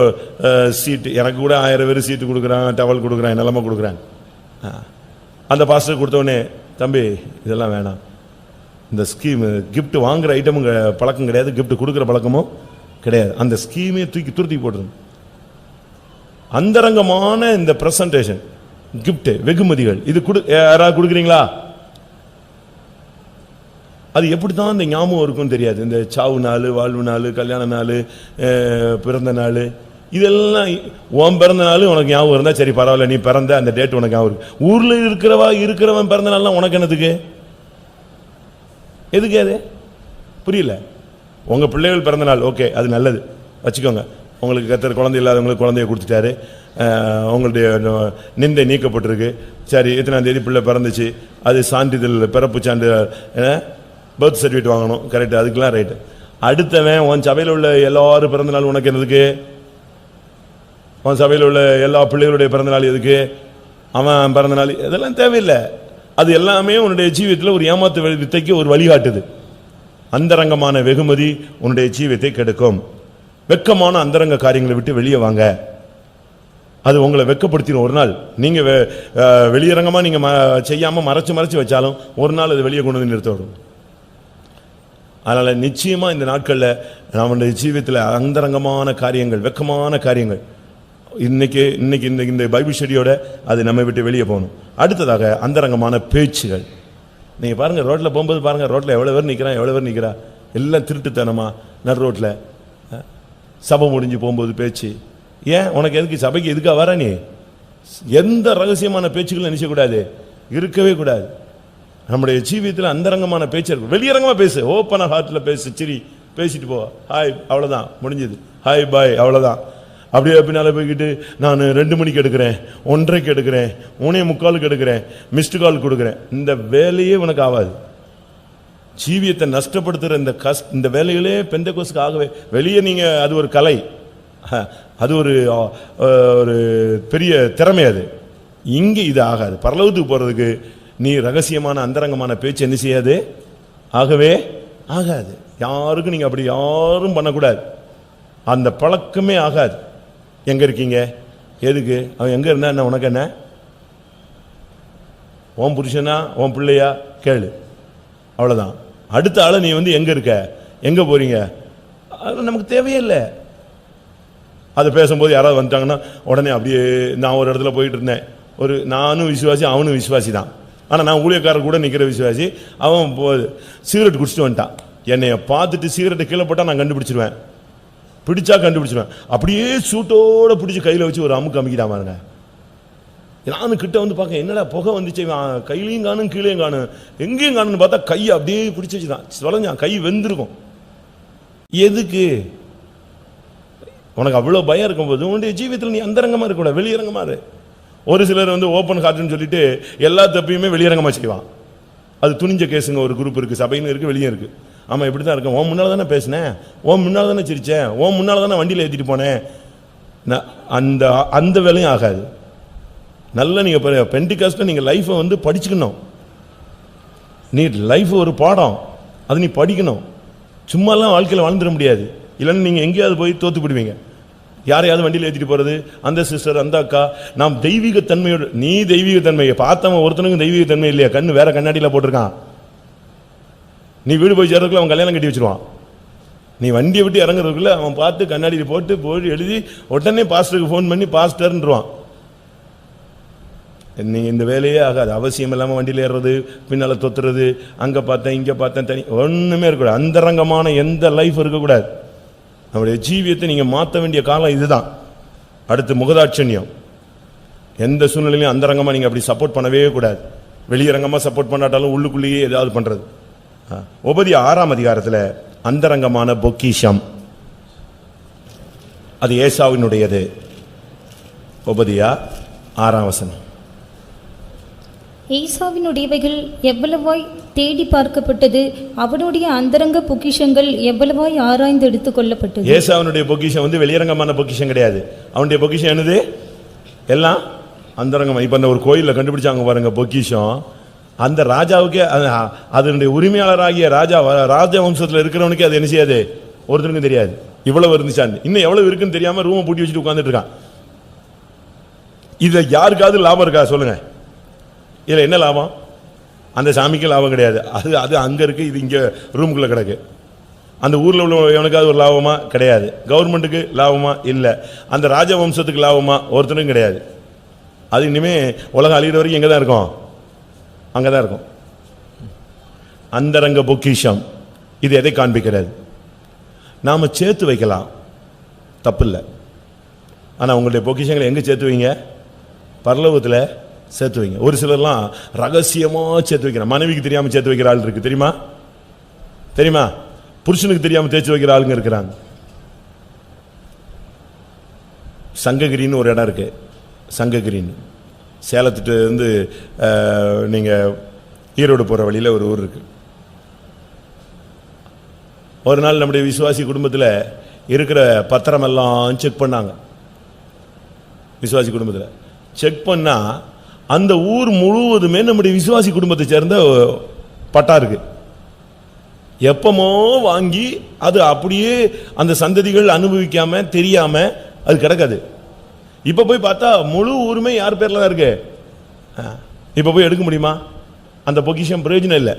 சீட்டு, எனக்கு கூட 1000 பேர் சீட்டு கொடுக்குறாங்க, டவல் கொடுக்குறாங்க, நிலமா கொடுக்குறாங்க. அந்த பாஸ்டர் கொடுத்தவொடனே, தம்பி இதெல்லாம் வேணாம், இந்த ஸ்கீம் கிஃப்ட் வாங்குற ஐட்டமும் பழக்கம் கிடையாது, கிஃப்ட் கொடுக்குற பழக்கமும் கிடையாது. அந்த ஸ்கீமே துருத்தி போட்டுருங்க. அந்தரங்கமான இந்த பிரசன்டேஷன், கிஃப்ட், வெகுமதிகள் இது யாராவது கொடுக்குறீங்களா? அது எப்படி தான் இந்த ஞாபகம் இருக்குன்னு தெரியாது. இந்த சாவு நாள், வாழ்வு நாள், கல்யாண நாள், பிறந்த நாள், இதெல்லாம் உன் பிறந்த நாள் உனக்கு ஞாபகம் இருந்தால் சரி பரவாயில்ல, நீ பிறந்த அந்த டேட் உனக்கு ஞாபகம் இருக்கு. ஊரில் இருக்கிறவன் பிறந்த நாள்லாம் உனக்கு என்னதுக்கு? எதுக்கு அது புரியல? உங்கள் பிள்ளைகள் பிறந்த நாள் ஓகே, அது நல்லது வச்சுக்கோங்க. உங்களுக்கு கர்த்தர் குழந்தை இல்லாதவங்களுக்கு குழந்தைய கொடுத்துட்டாரு, உங்களுடைய நிந்தை நீக்கப்பட்டிருக்கு, சரி எத்தனாம் தேதி பிள்ளை பிறந்துச்சு, அது சான்றிதழ், பிறப்பு சான்றிதழ், பர்த் சர்டிஃபிகேட் வாங்கணும், கரெக்டு, அதுக்கெல்லாம் ரைட்டு. அடுத்தவன் உன் சபையில் உள்ள எல்லாரும் பிறந்தநாள் உனக்கு என்னதுக்கு? உன் சபையில் உள்ள எல்லா பிள்ளைகளுடைய பிறந்தநாள் எதுக்கு? அவன் பிறந்தநாள் இதெல்லாம் தேவையில்லை. அது எல்லாமே உன்னுடைய ஜீவியத்தில் ஒரு ஏமாத்து வித்தைக்கு ஒரு வழிகாட்டுது. அந்தரங்கமான வெகுமதி உன்னுடைய ஜீவியத்தை கெடுக்கும். வெக்கமான அந்தரங்க காரியங்களை விட்டு வெளியே வாங்க. அது உங்களை வெக்கப்படுத்திடும். ஒரு நாள் நீங்க வெளியரங்கமா நீங்க செய்யாம மறைச்சு வச்சாலும் ஒரு நாள் அது வெளியே கொண்டு வந்து நிறுத்த விடும். அதனால நிச்சயமா இந்த நாட்களில் நம்முடைய ஜீவியத்தில் அந்தரங்கமான காரியங்கள், வெக்கமான காரியங்கள் இன்னைக்கு இந்த பைபிள் ஸ்டடியோட அது நம்ம விட்டு வெளியே போகணும். அடுத்ததாக அந்தரங்கமான பேச்சுகள். நீங்க பாருங்க, ரோட்ல போகும்போது பாருங்க, ரோட்ல எவ்வளவு பேர் நிக்கிறா, எல்லாம் திருட்டுத்தனமா நடு ரோட்ல. சபை முடிஞ்சு போகும்போது பேச்சு. ஏன் உனக்கு எதுக்கு சபைக்கு எதுக்கா வர? நீ எந்த ரகசியமான பேச்சுகளும் நினைச்சக்கூடாது, இருக்கவே கூடாது. நம்முடைய ஜீவியத்தில் அந்தரங்கமான பேச்சு இருக்கும். வெளியரங்கமா பேசு, ஓப்பனா ஹார்ட்ல பேசு, சிரி, பேசிட்டு போ, ஹாய் அவ்வளவுதான், முடிஞ்சது, ஹாய் பாய் அவ்வளவுதான். அப்படியே பின்னால போய்கிட்டு நான் 2 மணிக்கு எடுக்கிறேன், 1:30 எடுக்கிறேன், 3:45 எடுக்கிறேன், மிஸ்டு கால் கொடுக்குறேன், இந்த வேலையே உனக்கு ஆகாது. ஜீவியத்தை நஷ்டப்படுத்துகிற இந்த வேலைகளே பெந்தெக்கோஸ்துக்கு ஆகவே. வெளியே நீங்க அது ஒரு கலை, அது ஒரு பெரிய திறமை. அது இங்கே இது ஆகாது. பரலோகத்துக்கு போறதுக்கு நீ ரகசியமான அந்தரங்கமான பேச்சு என்ன செய்யாது, ஆகவே ஆகாது. யாருக்கும் நீங்க அப்படி யாரும் பண்ணக்கூடாது. அந்த பழக்கமே ஆகாது. எங்க இருக்கீங்க, எதுக்கு, அவன் எங்க இருந்தா என்ன, உனக்கு என்ன, உன் புருஷனா உன் பிள்ளையா கேளு, அவ்வளவுதான். அடுத்த ஆளை நீ வந்து எங்க இருக்க, எங்க போறீங்க, அது நமக்கு தேவையே இல்லை. அது பேசும்போது யாராவது வந்துட்டாங்கன்னா உடனே அப்படியே. நான் ஒரு இடத்துல போயிட்டு இருந்தேன், நானும் விசுவாசி, அவனும் விசுவாசி தான். ஆனால் நான் ஊழியக்காரர் கூட நிற்கிற விசுவாசி. அவன் சிகரெட் குடிச்சிட்டு வந்துட்டான். என்னைய பார்த்துட்டு சிகரெட்டை கீழே போட்டால் நான் கண்டுபிடிச்சிருவேன், பிடிச்சா கண்டுபிடிச்சிருவேன். அப்படியே சூட்டோட பிடிச்சி கையில் வச்சு ஒரு அமுக்கு அமுக்கிட்டான் பாருங்க. நானும் கிட்ட வந்து பார்க்க, என்னடா புகை வந்துச்சு, கையிலையும் காணும் கீழேயும் காணும், எங்கேயும் காணுன்னு பார்த்தா கையை அப்படியே பிடிச்சி வச்சுதான் தொலைஞ்சான். கை வெந்திருக்கும். எதுக்கு உனக்கு அவ்வளோ பயம் இருக்கும்போது உன்னுடைய ஜீவியத்தில் நீ அந்தரங்கமாக இருக்கக்கூடாது, வெளியரங்கமாக இரு. ஒரு சிலர் வந்து ஓப்பன் ஹார்ட்னு சொல்லிட்டு எல்லா தப்பையுமே வெளியரங்கமாக செய்வான். அது துணிஞ்ச கேஸுங்க. ஒரு குரூப் இருக்குது, சபைன்னு இருக்குது, வெளியே இருக்குது. ஆமாம் இப்படி தான் இருக்கேன், உன் முன்னால் தானே பேசினேன், உன் முன்னால் தானே சிரித்தேன், உன் முன்னால் தானே வண்டியில் ஏற்றிட்டு போனேன். அந்த வேலையும் ஆகாது. நல்ல நீங்கள் பெண்டிகாஸ்டில் நீங்கள் லைஃப்பை வந்து படிச்சுக்கணும். நீ லைஃப் ஒரு பாடம், அது நீ படிக்கணும். சும்மாலாம் வாழ்க்கையில் வாழ்ந்துட முடியாது. இல்லைன்னா நீங்கள் எங்கேயாவது போய் தோற்று போடுவீங்க. யாரையாவது வண்டியில் ஏற்றிட்டு போறது, அந்த சிஸ்டர், அந்த அக்கா. நாம் தெய்வீக தன்மையோடு, நீ தெய்வீக தன்மையை பார்த்தவன் ஒருத்தனுக்கும் தெய்வீக தன்மை இல்லையா? கண்ணு வேற கண்ணாடியில் போட்டிருக்கான். நீ வீடு போய் சேர்றதுக்குள்ள அவன் கல்யாணம் கட்டி வச்சிருவான். நீ வண்டியை விட்டு இறங்குறதுக்குள்ள அவன் பார்த்து கண்ணாடியில் போட்டு எழுதி உடனே பாஸ்டருக்கு ஃபோன் பண்ணி பாஸ்டர்ன்றான். நீ இந்த வேலையே ஆகாது. அவசியம் இல்லாமல் வண்டியில் ஏறுறது, பின்னால் தொத்துறது, அங்கே பார்த்தேன் இங்கே பார்த்தேன், தனி ஒன்றுமே இருக்கக்கூடாது. அந்தரங்கமான எந்த லைஃப் இருக்கக்கூடாது. நம்முடைய ஜீவியத்தை நீங்கள் மாற்ற வேண்டிய காலம் இதுதான். அடுத்து முகதாட்சண்யம். எந்த சூழ்நிலையிலும் அந்தரங்கமாக நீங்கள் அப்படி சப்போர்ட் பண்ணவே கூடாது. வெளியரங்கமாக சப்போர்ட் பண்ணாட்டாலும் உள்ளுக்குள்ளேயே ஏதாவது பண்ணுறது. உபதியா 6ஆம் அதிகாரத்தில் அந்தரங்கமான பொக்கிஷம், அது ஏசாவினுடையது. உபதியா 6ஆம் வசனம். ஏசாவினுடையவைகள் எவ்வளவாய் தேடி பார்க்கப்பட்டது, அவனுடைய அந்தரங்க பொக்கிஷங்கள் எவ்வளவாய் ஆராய்ந்து எடுத்துக் கொள்ளப்பட்டது. ஏசாவினுடைய பொக்கிஷம் வெளியரங்கமான பொக்கிஷம் கிடையாது. அவனுடைய பொக்கிஷம் என்னது? எல்லாம் அந்தரங்கமா. இப்ப அந்த ஒரு கோயிலில் கண்டுபிடிச்சாங்க பாருங்க பொக்கிஷம். அந்த ராஜாவுக்கே, அதனுடைய உரிமையாளராகிய ராஜ வம்சத்தில் இருக்கிறவனுக்கே அது என்ன செய்யாது, ஒருத்தருக்கும் தெரியாது இவ்வளவு இருந்துச்சான்னு. இன்னும் எவ்வளவு இருக்குன்னு தெரியாம ரூமை பூட்டி வச்சுட்டு உட்கார்ந்துட்டு இருக்கான். இதுல யாருக்காவது லாபம் இருக்கா சொல்லுங்க? இதுல என்ன லாபம்? அந்த சாமிக்கு லாபம் கிடையாது. அது அங்க இருக்கு, இது இங்க ரூமுக்குள்ள கிடக்கு. அந்த ஊர்ல உள்ளவனுக்காவது ஒரு லாபமா? கிடையாது. கவர்மெண்ட்டுக்கு லாபமா? இல்ல. அந்த ராஜவம்சத்துக்கு லாபமா? ஒருத்தனுக்கும் கிடையாது. அது இனிமே உலகம் அழிகிற வரைக்கும் எங்கதான் இருக்கும்? அங்கதான் இருக்கும். அந்தரங்க பொக்கிஷம் இது எதை காண்பிக்கிறது? நாம சேர்த்து வைக்கலாம், தப்பு இல்லை. ஆனா உங்களுடைய பொக்கிஷங்களை எங்க சேர்த்து வைங்க? பரலோகத்தில் சேர்த்து வைங்க. ஒரு சிலர்லாம் ரகசியமா சேர்த்து வைக்கிறான். மனைவிக்கு தெரியாம சேர்த்து வைக்கிற ஆள் இருக்கு, தெரியுமா? தெரியுமா? புருஷனுக்கு தெரியாம தேய்ச்சி வைக்கிற ஆளுங்க இருக்கிறாங்க. சங்ககிரின்னு ஒரு இடம் இருக்கு. சங்ககிரின்னு சேலத்துட்டு இருந்து நீங்க ஈரோடு போற வழியில ஒரு ஊர் இருக்கு. ஒரு நாள் நம்முடைய விசுவாசி குடும்பத்தில் இருக்கிற பத்திரமெல்லாம் செக் பண்ணாங்க. விசுவாசி குடும்பத்தில் செக் பண்ணா அந்த ஊர் முழுவதுமே நம்முடைய விசுவாசி குடும்பத்தை சேர்ந்த பட்டா இருக்கு. எப்பமோ வாங்கி அது அப்படியே அந்த சந்ததிகள் அனுபவிக்காம தெரியாம அது கிடக்காது. இப்ப போய் பார்த்தா முழு ஊருமே யார் பேர்ல தான் இருக்கு. இப்ப போய் எடுக்க முடியுமா? அந்த பொக்கிஷம் பிரயோஜனம் இல்லை.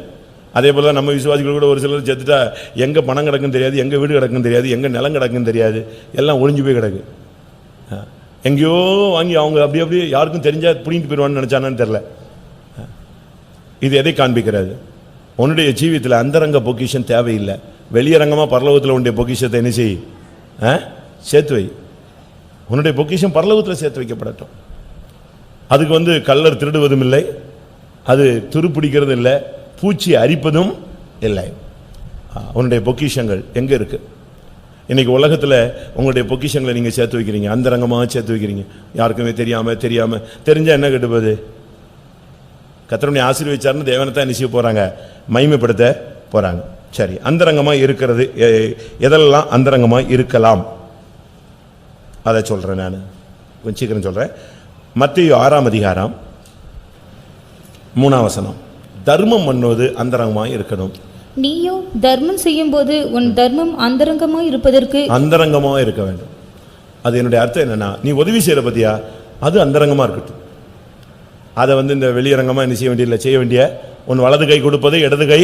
அதே போல நம்ம விசுவாசிகள் கூட ஒரு சிலர் செத்துட்டா எங்க பணம் கிடக்குன்னு தெரியாது, எங்க வீடு கிடக்குன்னு தெரியாது, எங்க நிலம் கிடக்குன்னு தெரியாது, எல்லாம் ஒளிஞ்சு போய் கிடக்கு. எங்கேயோ வாங்கி அவங்க அப்படியே யாருக்கும் தெரிஞ்சா புடிங்கிட்டு போயிடுவான்னு நினைச்சானு தெரியல. இது எதை காண்பிக்கிறது? உன்னுடைய ஜீவியத்தில் அந்தரங்க பொக்கிஷம் தேவையில்லை. வெளியரங்கமா பரலோகத்தில் உன்னுடைய பொக்கிஷத்தை என்ன செய்? சேர்த்து வை. உன்னுடைய பொக்கிஷம் பரலோகத்தில் சேர்த்து வைக்கப்படட்டும். அதுக்கு கள்ளர் திருடுவதும் இல்லை, அது துருப்பிடிக்கிறது இல்லை, பூச்சி அரிப்பதும் இல்லை. உன்னுடைய பொக்கிஷங்கள் எங்க இருக்கு? இன்னைக்கு உலகத்தில் உங்களுடைய பொக்கிஷங்களை நீங்க சேர்த்து வைக்கிறீங்க, அந்தரங்கமாக சேர்த்து வைக்கிறீங்க. யாருக்குமே தெரியாம தெரிஞ்சா என்ன கெட்டுப்போகுது? கர்த்தருடைய ஆசீர்வதிச்சார்னு தேவனைத்தான் என்ன செய்ய போறாங்க? மகிமைப்படுத்த போறாங்க. சரி, அந்தரங்கமா இருக்கிறது எதெல்லாம் அந்தரங்கமா இருக்கலாம் அதை சொல்றேன். நான் கொஞ்சம் சீக்கிரம் சொல்றேன். மத்தேயு 6ஆம் அதிகாரம் 3ஆம் வசனம். தர்மம் பண்ணுவது அந்தரங்கமாக இருக்கணும். நீயோ தர்மம் செய்யும் போது உன் தர்மம் அந்தரங்கமாக இருப்பதற்கு அந்தரங்கமாக இருக்க வேண்டும். அது என்னுடைய அர்த்தம் என்னன்னா, நீ உதவி செய்யற பத்தியா, அது அந்தரங்கமா இருக்கட்டும். அதை இந்த வெளியரங்கமா என்ன செய்ய வேண்டியதில்லை. செய்ய வேண்டிய உன் வலது கை கொடுப்பதை இடது கை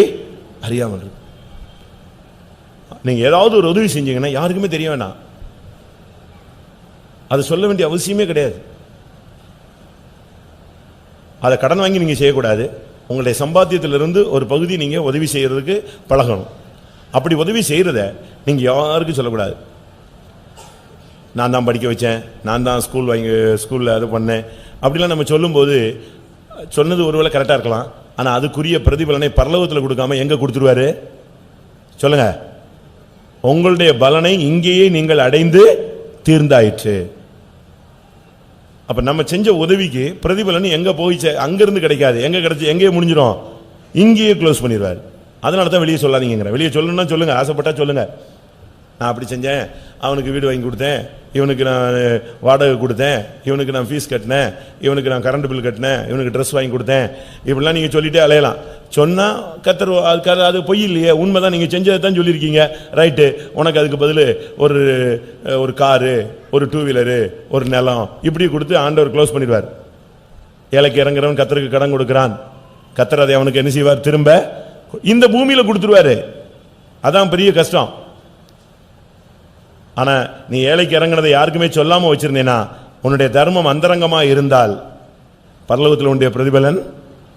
அறியாமல் இருக்கு. நீங்க ஏதாவது ஒரு உதவி செஞ்சீங்கன்னா யாருக்குமே தெரிய வேண்டாம். அதை சொல்ல வேண்டிய அவசியமே கிடையாது. அதை கடன் வாங்கி நீங்க செய்யக்கூடாது. உங்களுடைய சம்பாத்தியத்திலிருந்து ஒரு பகுதி நீங்க உதவி செய்யறதுக்கு பழகணும். அப்படி உதவி செய்யறத நீங்க யாருக்கும் சொல்லக்கூடாது. நான் தான் படிக்க வச்சேன், நான் தான் ஸ்கூல்ல அது பண்ணேன் அப்படிலாம் நம்ம சொல்லும்போது சொன்னது ஒருவேளை கரெக்டாக இருக்கலாம். ஆனால் அதுக்குரிய பிரதிபலனை பரலோகத்தில் கொடுக்காம எங்கே கொடுத்துருவாரு சொல்லுங்க? உங்களுடைய பலனை இங்கேயே நீங்கள் அடைந்து தீர்ந்தாயிற்று. அப்ப நம்ம செஞ்ச உதவிக்கு பிரதிபலன் எங்க போயிச்சு? அங்கிருந்து கிடைக்காது. எங்க கிடைச்சு எங்கேயே முடிஞ்சிடும், இங்கேயே க்ளோஸ் பண்ணிடுவார். அதனால தான் வெளியே சொல்லாதீங்க. வெளியே சொல்லணும்னா சொல்லுங்க, ஆசைப்பட்டா சொல்லுங்க. நான் அப்படி செஞ்சேன், அவனுக்கு வீடு வாங்கி கொடுத்தேன், இவனுக்கு நான் வாடகை கொடுத்தேன், இவனுக்கு நான் ஃபீஸ் கட்டினேன், இவனுக்கு நான் கரண்ட் பில் கட்டினேன், இவனுக்கு ட்ரெஸ் வாங்கி கொடுத்தேன், இப்படிலாம் நீங்கள் சொல்லிட்டே அலையலாம். சொன்னால் கர்த்தர் அது பொய் இல்லையே, உண்மைதான், நீங்கள் செஞ்சதை தான் சொல்லியிருக்கீங்க, ரைட்டு. உனக்கு அதுக்கு பதில் ஒரு காரு, ஒரு 2 வீலரு, ஒரு நிலம் இப்படி கொடுத்து ஆண்டவர் க்ளோஸ் பண்ணிடுவார். ஏழைக்கு இறங்குறவன் கர்த்தருக்கு கடன் கொடுக்குறான், கர்த்தர் அதை அவனுக்கு என்ன செய்வார்? திரும்ப இந்த பூமியில் கொடுத்துருவாரு. அதான் பெரிய கஷ்டம். ஆனா நீ ஏழைக்கு இறங்கினதை யாருக்குமே சொல்லாம வச்சிருந்தேனா, உன்னுடைய தர்மம் அந்தரங்கமா இருந்தால் பரலோகத்தில் உன்னுடைய பிரதிபலன்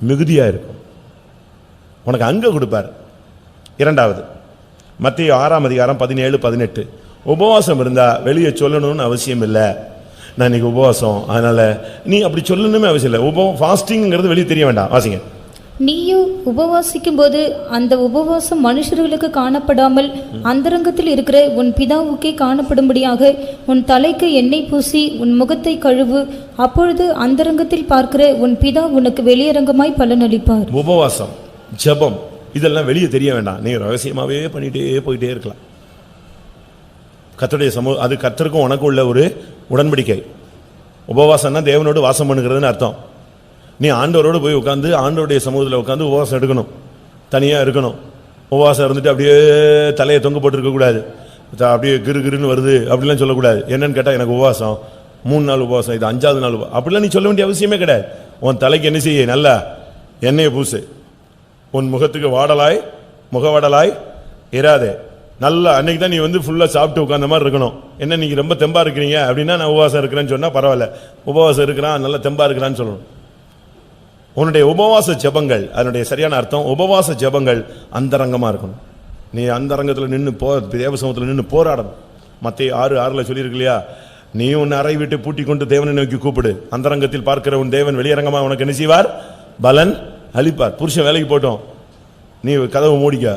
மிகுதியா இருக்கும். உனக்கு அங்க கொடுப்பார். இரண்டாவது, மத்தேயு 6:17-18. உபவாசம் இருந்தா வெளியே சொல்லணும்னு அவசியம் இல்லை. நான் இன்னைக்கு உபவாசம், அதனால நீ அப்படி சொல்லணுமே அவசியம் இல்லை. ஃபாஸ்டிங்கிறது வெளியே தெரிய வேண்டாம். வாசிங்க. நீயும் உபவாசிக்கும் போது அந்த உபவாசம் மனுஷர்களுக்கு காணப்படாமல் அந்தரங்கத்தில் இருக்கிற உன் பிதாவுக்கே காணப்படும்படியாக உன் தலைக்கு எண்ணெய் பூசி உன் முகத்தை கழுவு. அப்பொழுது அந்தரங்கத்தில் பார்க்கிற உன் பிதா உனக்கு வெளியரங்கமாய் பலனளிப்பார். உபவாசம், ஜெபம் இதெல்லாம் வெளியே தெரிய வேண்டாம். நீ ரகசியமாவே பண்ணிட்டே போயிட்டே இருக்கலாம். கர்த்தருடைய சமூகம், அது கர்த்தருக்கும் உனக்கு உள்ள ஒரு உடன்படிக்கை. உபவாசம்னா தேவனோடு வாசம் பண்ணுகிறதுன்னு அர்த்தம். நீ ஆண்டவரோடு போய் உட்காந்து ஆண்டவருடைய சமூகத்தில் உட்காந்து உபவாசம் எடுக்கணும், தனியாக இருக்கணும். உபவாசம் இருந்துட்டு அப்படியே தலையை தொங்க போட்டு இருக்கக்கூடாது, அப்படியே கிருன்னு வருது அப்படிலாம் சொல்லக்கூடாது. என்னன்னு கேட்டால் எனக்கு உபவாசம் 3 நாள் உபவாசம், இது 5வது நாள் அப்படிலாம் நீ சொல்ல வேண்டிய அவசியமே கிடையாது. உன் தலைக்கு என்ன செய்ய? நல்லா எண்ணெயை பூசு, உன் முகத்துக்கு முகவாடலாய் இராதே. நல்லா அன்னைக்கு தான் நீ ஃபுல்லாக சாப்பிட்டு உட்காந்த மாதிரி இருக்கணும். என்ன நீங்கள் ரொம்ப தெம்பா இருக்கிறீங்க அப்படின்னா நான் உபவாசம் இருக்கிறேன்னு சொன்னால் பரவாயில்ல, உபவாசம் இருக்கிறான் நல்லா தெம்பா இருக்கிறான்னு சொல்லணும். உன்னுடைய உபவாச ஜெபங்கள், அதனுடைய சரியான அர்த்தம் உபவாச ஜெபங்கள் அந்தரங்கமாக இருக்கணும். நீ அந்தரங்கத்தில் நின்று தேவசமத்தில் நின்று போராடணும். மத்தேயு 6:6 சொல்லியிருக்கு இல்லையா, நீ உன் அறை விட்டு பூட்டி கொண்டு தேவனை நோக்கி கூப்பிடு, அந்தரங்கத்தில் பார்க்கிற உன் தேவன் வெளியரங்கமாக உனக்கு என்ன செய்வார்? பலன் அளிப்பார். புருஷன் வேலைக்கு போட்டோம், நீ கதவு மூடிக்க.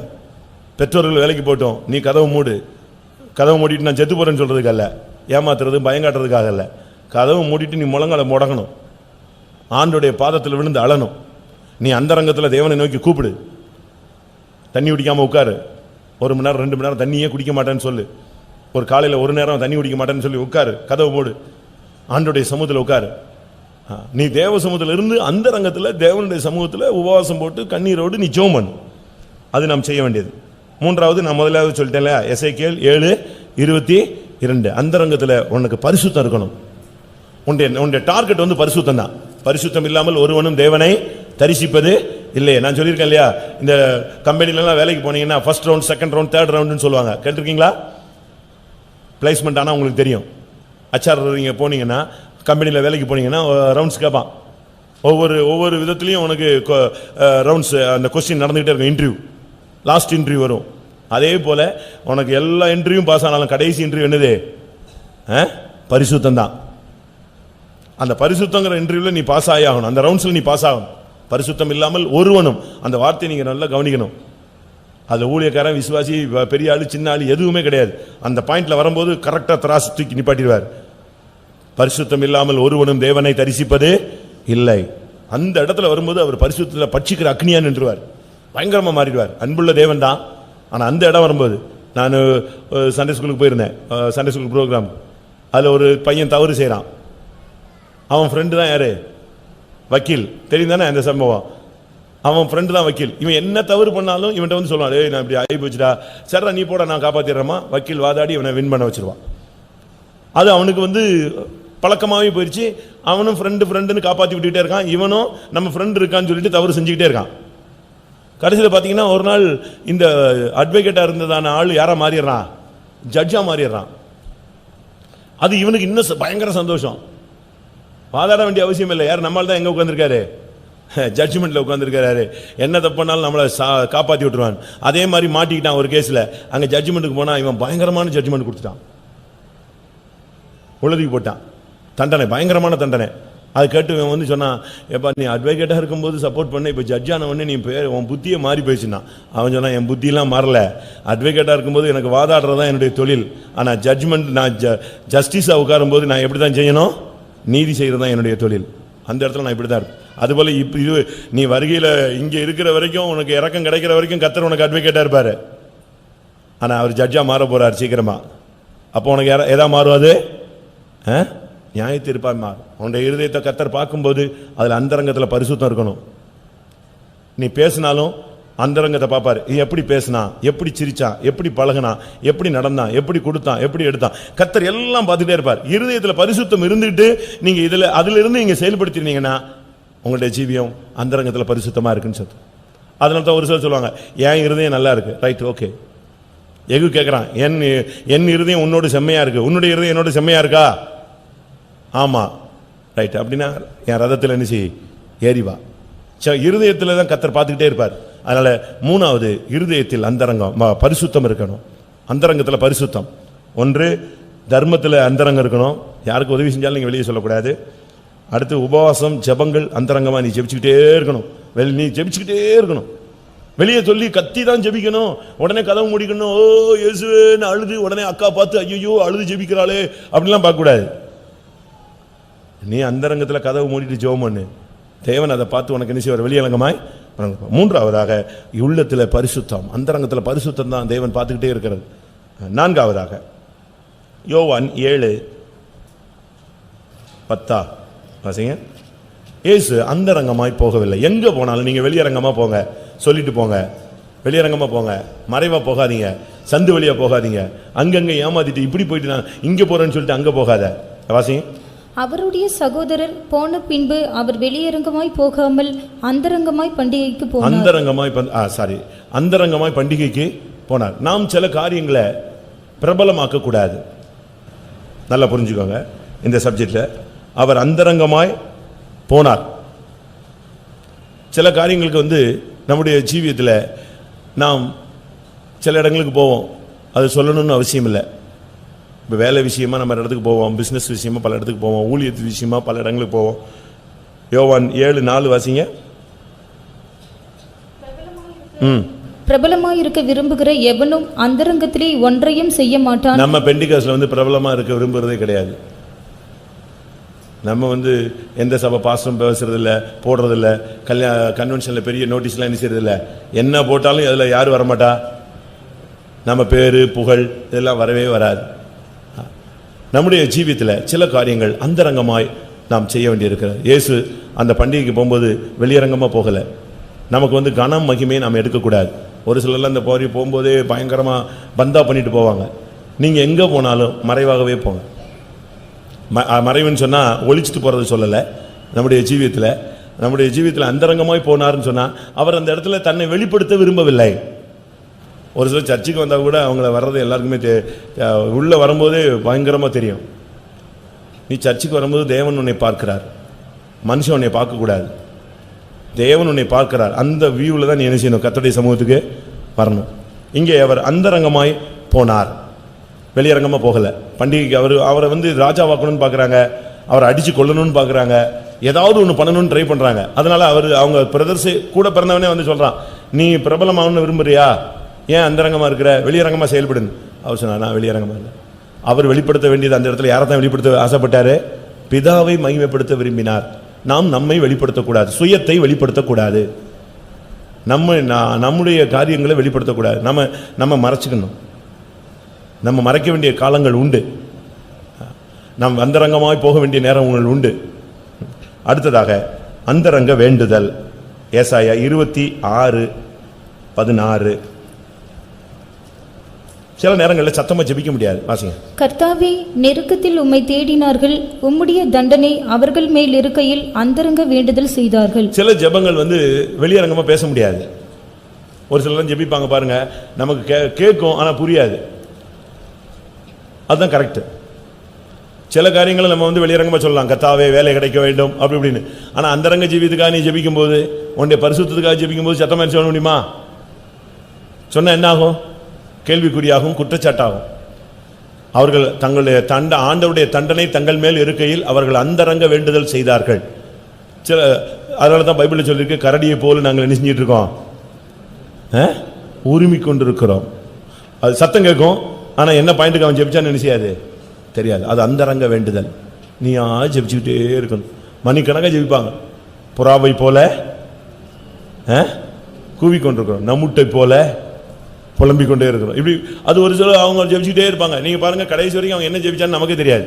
பெற்றோர்கள் வேலைக்கு போட்டோம், நீ கதவு மூடு. கதவு மூடிட்டு நான் செத்து போறேன்னு சொல்றதுக்கு அல்ல, ஏமாத்துறது பயங்காட்டுறதுக்காக அல்ல. கதவு மூடிட்டு நீ முழங்கால முடங்கணும், ஆண்டோடைய பாதத்தில் விழுந்து அழணும். நீ அந்தரங்கத்தில் தேவனை நோக்கி கூப்பிடு. தண்ணி குடிக்காம உட்காரு, 1 மணி நேரம் 2 மணி நேரம் தண்ணியே குடிக்க மாட்டேன்னு சொல்லு. ஒரு காலையில் 1 நேரம் தண்ணி குடிக்க மாட்டேன்னு சொல்லி உட்காரு, கதவு மூடு, ஆண்டோடைய சமூகத்தில் உட்காரு. நீ தேவ சமூகத்தில் இருந்து அந்தரங்கத்தில் தேவனுடைய சமூகத்தில் உபவாசம் போட்டு கண்ணீரோடு நீ ஜெபம் பண்ணு. அது நாம் செய்ய வேண்டியது. மூன்றாவது, நான் முதலாவது சொல்லிட்டேன்ல, எசேக்கியேல் 7:22. அந்தரங்கத்தில் உனக்கு பரிசுத்தம் இருக்கணும். உன்னுடைய டார்கெட் பரிசுத்தம் தான். பரிசுத்தம் இல்லாமல் ஒருவனும் தேவனை தரிசிப்பது இல்லை. நான் சொல்லியிருக்கேன் இல்லையா, இந்த கம்பெனிலலாம் வேலைக்கு போனீங்கன்னா first round, second round, third ரவுண்டுன்னு சொல்லுவாங்க. கேட்டிருக்கீங்களா? பிளேஸ்மெண்ட் ஆனால் உங்களுக்கு தெரியும். HR நீங்கள் போனீங்கன்னா, கம்பெனியில் வேலைக்கு போனீங்கன்னா ரவுண்ட்ஸ் கேட்பான். ஒவ்வொரு விதத்துலையும் உனக்கு ரவுண்ட்ஸ், அந்த கொஸ்டின் நடந்துகிட்டே இருக்கும். இன்டர்வியூ, லாஸ்ட் இன்டர்வியூ வரும். அதே போல் உனக்கு எல்லா இன்டர்வியூவும் பாஸ் ஆனாலும் கடைசி இன்டர்வியூ என்னது? பரிசுத்தம் தான். அந்த பரிசுத்தங்கிற இன்டர்வியூல நீ பாஸ் ஆகணும், அந்த ரவுண்ட்ஸில் நீ பாஸ் ஆகணும். பரிசுத்தம் இல்லாமல் ஒருவனும், அந்த வார்த்தையை நீங்கள் நல்லா கவனிக்கணும். அதில் ஊழியக்காரன், விசுவாசி, பெரிய ஆளு, சின்ன ஆளு எதுவுமே கிடையாது. அந்த பாயிண்ட்ல வரும்போது கரெக்டாக திராசு தூக்கி நிப்பாட்டிடுவார். பரிசுத்தம் இல்லாமல் ஒருவனும் தேவனை தரிசிப்பது இல்லை. அந்த இடத்துல வரும்போது அவர் பரிசுத்தத்தில் பட்சிக்கிற அக்னியா நின்றுவார், பயங்கரமாக மாறிடுவார். அன்புள்ள தேவன் தான். ஆனால் அந்த இடம் வரும்போது, நான் சண்டே ஸ்கூலுக்கு போயிருந்தேன், சண்டே ஸ்கூல் ப்ரோக்ராம். அதில் ஒரு பையன் தவறு செய்கிறான். அவன் ஃப்ரெண்டு தான் யாரு? வக்கீல். தெரியும் தானே அந்த சம்பவம்? அவன் ஃப்ரெண்டு தான் வக்கீல். இவன் என்ன தவறு பண்ணாலும் இவன்கிட்ட சொல்லுவான், ஏய் நான் இப்படி ஆகி போச்சுடா, சரிடா நீ போட நான் காப்பாற்றிடுறேம்மா. வக்கீல் வாதாடி இவனை வின் பண்ண வச்சிருவான். அது அவனுக்கு பழக்கமாகவே போயிடுச்சு. அவனும் ஃப்ரெண்டுன்னு காப்பாற்றி விட்டுக்கிட்டே இருக்கான். இவனும் நம்ம ஃப்ரெண்டு இருக்கான்னு சொல்லிட்டு தவறு செஞ்சுக்கிட்டே இருக்கான். கடைசியில் பார்த்தீங்கன்னா ஒரு நாள் இந்த அட்வொகேட்டாக இருந்ததான ஆள் யாரா மாறிடுறான்? ஜட்ஜாக மாறிடுறான். அது இவனுக்கு இன்னும் பயங்கர சந்தோஷம். வாதாட வேண்டிய அவசியம் இல்லை. யார்? நம்மளால் தான் எங்கே உட்காந்துருக்காரு? ஜட்ஜ்மெண்ட்டில் உட்காந்துருக்காரு. என்ன தப்புனாலும் நம்மளை காப்பாற்றி விட்டுருவான். அதே மாதிரி மாட்டிக்கிட்டான் ஒரு கேஸில். அங்கே ஜட்ஜ்மெண்ட்டுக்கு போனால் இவன் பயங்கரமான ஜட்ஜ்மெண்ட் கொடுத்துட்டான், உழுதிக்கு போட்டான். தண்டனை, பயங்கரமான தண்டனை. அதை கேட்டு இவன் சொன்னான், எப்பா நீ அட்வொகேட்டாக இருக்கும்போது சப்போர்ட் பண்ண, இப்போ ஜட்ஜான உடனே நீ உன் புத்தியே மாறி போயிடுச்சுன்னா. அவன் சொன்னான், என் புத்தியெல்லாம் மாறல. அட்வொகேட்டாக இருக்கும்போது எனக்கு வாதாடுறதான் என்னுடைய தொழில். ஆனால் ஜட்ஜ்மெண்ட், நான் ஜஸ்டிஸாக உட்காரும்போது நான் எப்படி தான் செய்யணும்? நீதி செய்கிறது தான் என்னுடைய தொழில். அந்த இடத்துல நான் இப்படி தான் இருப்பேன். அதுபோல் இது நீ வருகையில் இங்கே இருக்கிற வரைக்கும், உனக்கு இறக்கம் கிடைக்கிற வரைக்கும் கர்த்தர் உனக்கு அட்வொகேட்டாக இருப்பார். ஆனால் அவர் ஜட்ஜாக மாற போகிறார் சீக்கிரமா. அப்போ உனக்கு எதா மாறும்? அது நியாய தீர்ப்பாக மாறும். உன்னுடைய இருதயத்தை கர்த்தர் பார்க்கும்போது அதில் அந்தரங்கத்தில் பரிசுத்தம் இருக்கணும். நீ பேசினாலும் அந்தரங்கத்தை பார்ப்பாரு. எப்படி பேசினா, எப்படி சிரிச்சான், எப்படி பழகினா, எப்படி நடந்தான், எப்படி கொடுத்தான், எப்படி எடுத்தான், கர்த்தர் எல்லாம் பார்த்துட்டே இருப்பார். இருதயத்தில் பரிசுத்தம் இருந்துட்டு நீங்க அதுல இருந்து நீங்க செயல்படுத்தினீங்கன்னா உங்களுடைய ஜீவியம் அந்தரங்கத்தில் பரிசுத்தமா இருக்குன்னு சொல்லுது. அதனால தான் ஒரு சிலர் சொல்லுவாங்க, என் இருதயம் நல்லா இருக்கு. Right, okay. எகு கேட்குறான், என் இருதயம் உன்னோட செம்மையா இருக்கு, உன்னுடைய இருதயம் என்னோட செம்மையா இருக்கா? ஆமா, ரைட். அப்படின்னா என் ரதத்தில் என்ன செய், ஏறிவா. இருதயத்தில் தான் கர்த்தர் பார்த்துக்கிட்டே இருப்பார். அதனால மூணாவது, இருதயத்தில் அந்தரங்கம் பரிசுத்தம் இருக்கணும். அந்தரங்கத்தில் பரிசுத்தம். ஒன்று, தர்மத்தில் அந்தரங்கம் இருக்கணும். யாருக்கு உதவி செஞ்சாலும் நீங்கள் வெளியே சொல்லக்கூடாது. அடுத்து, உபவாசம் ஜெபங்கள் அந்தரங்கமாக நீ ஜெபிச்சுக்கிட்டே இருக்கணும். நீ ஜெபிச்சுக்கிட்டே இருக்கணும். வெளியே சொல்லி கத்தி தான் ஜெபிக்கணும். உடனே கதவு முடிக்கணும், ஓ இயேசுவேன்னு அழுது உடனே அக்கா பார்த்து ஐயோ அழுது ஜெபிக்கிறாளே அப்படிலாம் பார்க்கக்கூடாது. நீ அந்தரங்கத்தில் கதவு மூடிட்டு ஜெபம் பண்ணு. தேவன் அதை பார்த்து உனக்கு என்ன செய்வார்? வெளியரங்கமாய். மூன்றாவதாக, உள்ளத்தில் பரிசுத்தம், அந்தரங்கத்தில் பரிசுத்தம் தான் தேவன் பார்த்துக்கிட்டே இருக்கிறது. நான்காவதாக, யோவான் 7:10 வாசிங்க. இயேசு அந்தரங்கமாய் போகவில்லை. எங்க போனாலும் நீங்க வெளியரங்கமா போங்க, சொல்லிட்டு போங்க. வெளியரங்கமா போங்க, மறைவா போகாதீங்க, சந்து வழியா போகாதீங்க. அங்கங்க ஏமாத்திட்டு இப்படி போயிட்டு நான் இங்க போறேன்னு சொல்லிட்டு அங்க போகாத. வாசிங்க. அவருடைய சகோதரர் போன பின்பு அவர் வெளியரங்கமாய் போகாமல் அந்தரங்கமாய் பண்டிகைக்கு போனார். அந்தரங்கமாய் பண்டிகைக்கு போனார். நாம் சில காரியங்களை பிரபலமாக்க கூடாது. நல்லா புரிஞ்சுக்கோங்க இந்த சப்ஜெக்ட்ல. அவர் அந்தரங்கமாய் போனார். சில காரியங்களுக்கு நம்முடைய ஜீவியத்தில் நாம் சில இடங்களுக்கு போவோம், அது சொல்லணும்னு அவசியம் இல்லை. இப்போ வேலை விஷயமா நம்ம இடத்துக்கு போவோம், பிஸ்னஸ் விஷயமா பல இடத்துக்கு போவோம், ஊழியத்து விஷயமா பல இடங்களுக்கு போவோம். யோவான் 7:4 வாசிங்க. பிரபலமாய் இருக்க விரும்புகிற எவனும் அந்தரங்கத்திலே ஒன்றையும் செய்ய மாட்டான். நம்ம பெண்டிகாஸ்ல பிரபலமா இருக்க விரும்புறதே கிடையாது. நம்ம எந்த சபை பாஸ்டரும் பேசுறது இல்லை, போடுறது இல்லை. கன்வென்ஷன்ல பெரிய நோட்டீஸ்லாம் என்ன செய்யறது இல்லை. என்ன போட்டாலும் அதில் யார் வரமாட்டா? நம்ம பேரு புகழ் இதெல்லாம் வரவே வராது. நம்முடைய ஜீவியத்தில் சில காரியங்கள் அந்தரங்கமாய் நாம் செய்ய வேண்டியிருக்கிறது. இயேசு அந்த பண்டிகைக்கு போகும்போது வெளியரங்கமாக போகலை. நமக்கு கனம் மகிமையை நாம் எடுக்கக்கூடாது. ஒரு சிலர்லாம் இந்த போரி போகும்போதே பயங்கரமாக பந்தா பண்ணிட்டு போவாங்க. நீங்கள் எங்கே போனாலும் மறைவாகவே போங்க. மறைவுன்னு சொன்னால் ஒழிச்சிட்டு போகிறது சொல்லலை. நம்முடைய ஜீவியத்தில் அந்தரங்கமாய் போனார்னு சொன்னால் அவர் அந்த இடத்துல தன்னை வெளிப்படுத்த விரும்பவில்லை. ஒரு சில சர்ச்சுக்கு வந்தால் கூட அவங்கள வர்றது எல்லாருக்குமே உள்ளே வரும்போதே பயங்கரமாக தெரியும். நீ சர்ச்சுக்கு வரும்போது தேவன் உன்னை பார்க்கிறார், மனுஷன் உன்னை பார்க்கக்கூடாது. தேவன் உன்னை பார்க்கிறார். அந்த வியூவில் தான் நீ என்ன செய்யணும்? கர்த்தருடைய சமூகத்துக்கு வரணும். இங்கே அவர் அந்தரங்கமாய் போனார், வெளியரங்கமாக போகலை. பண்டிகைக்கு அவரை ராஜாவாக்கணும்னு பார்க்குறாங்க, அவரை அடித்து கொல்லணும்னு பார்க்குறாங்க, ஏதாவது ஒன்று பண்ணணும்னு ட்ரை பண்ணுறாங்க. அதனால் அவங்க பிரதர்ஸு கூட பிறந்தவனே சொல்கிறான், நீ பிரபலமாகணும்னு விரும்புறியா? ஏன் அந்தரங்கமாக இருக்கிற? வெளியரங்கமாக செயல்படுன்னு அவர் சொன்னார். நான் வெளியரங்கமாக இல்லை. அவர் வெளிப்படுத்த வேண்டியது அந்த இடத்துல யாரை தான் வெளிப்படுத்த ஆசைப்பட்டாரு? பிதாவை மகிமைப்படுத்த விரும்பினார். நாம் நம்மை வெளிப்படுத்தக்கூடாது, சுயத்தை வெளிப்படுத்தக்கூடாது, நம்முடைய காரியங்களை வெளிப்படுத்தக்கூடாது. நம்ம மறைச்சிக்கணும். நம்ம மறைக்க வேண்டிய காலங்கள் உண்டு. நாம் அந்தரங்கமாய் போக வேண்டிய நேரங்கள் உண்டு. அடுத்ததாக அந்தரங்க வேண்டுதல். ஏசாயா 26:16. சில நேரங்களில் சத்தமா ஜெபிக்க முடியாது. வாசிங்க. கர்த்தாவே, நெருக்கத்தில் உம்மை தேடினார்கள், உம்முடைய தண்டனை அவர்கள் மேல் இருக்கையில் அந்தரங்க வேண்டுதல் செய்தார்கள். சில ஜெபங்கள் வெளியரங்கமா பேச முடியாது. ஒரு சிலர் ஜெபிப்பாங்க பாருங்க, நமக்கு கேட்கும் ஆனா புரியாது. அதுதான் கரெக்ட். சில காரியங்களை நம்ம வெளியரங்கமா சொல்லலாம், கர்த்தாவே வேலை கிடைக்க வேண்டும் அப்படி இப்படின்னு. ஆனா அந்தரங்க ஜீவியத்துக்காக நீ ஜெபிக்கும் போது, உன்னுடைய பரிசுத்தத்துக்காக ஜெபிக்கும் போது சத்தமா சொல்ல முடியுமா? சொன்ன என்ன ஆகும்? கேள்விக்குறியாகும், குற்றச்சாட்டாகும். அவர்கள் தங்களுடைய ஆண்டவருடைய தண்டனை தங்கள் மேல் இருக்கையில் அவர்கள் அந்தரங்க வேண்டுதல் செய்தார்கள். சில அதனால தான் பைபிளில் சொல்லியிருக்கு, கரடியை போல நாங்கள் என்ன செஞ்சிட்டு இருக்கோம்? உரிமை கொண்டிருக்கிறோம். அது சத்தம் கேட்கும், ஆனால் என்ன பாயிண்ட்டுக்கு அவன் ஜெபிச்சான்னு என்ன செய்யாது? தெரியாது. அது அந்தரங்க வேண்டுதல். நீ ஜெபிச்சுக்கிட்டே இருக்கணும். மணிக்கணக்காக ஜெபிப்பாங்க. புறாவை போல கூவிக்கொண்டிருக்கிறோம், நம்முட்டை போல புலம்பிக் கொண்டே இருக்கிறோம். இப்படி அது ஒரு சில அவங்க ஜெபிச்சுக்கிட்டே இருப்பாங்க. நீங்க பாருங்க, கடைசி வரைக்கும் அவங்க என்ன ஜெபிச்சான்னு நமக்கே தெரியாது,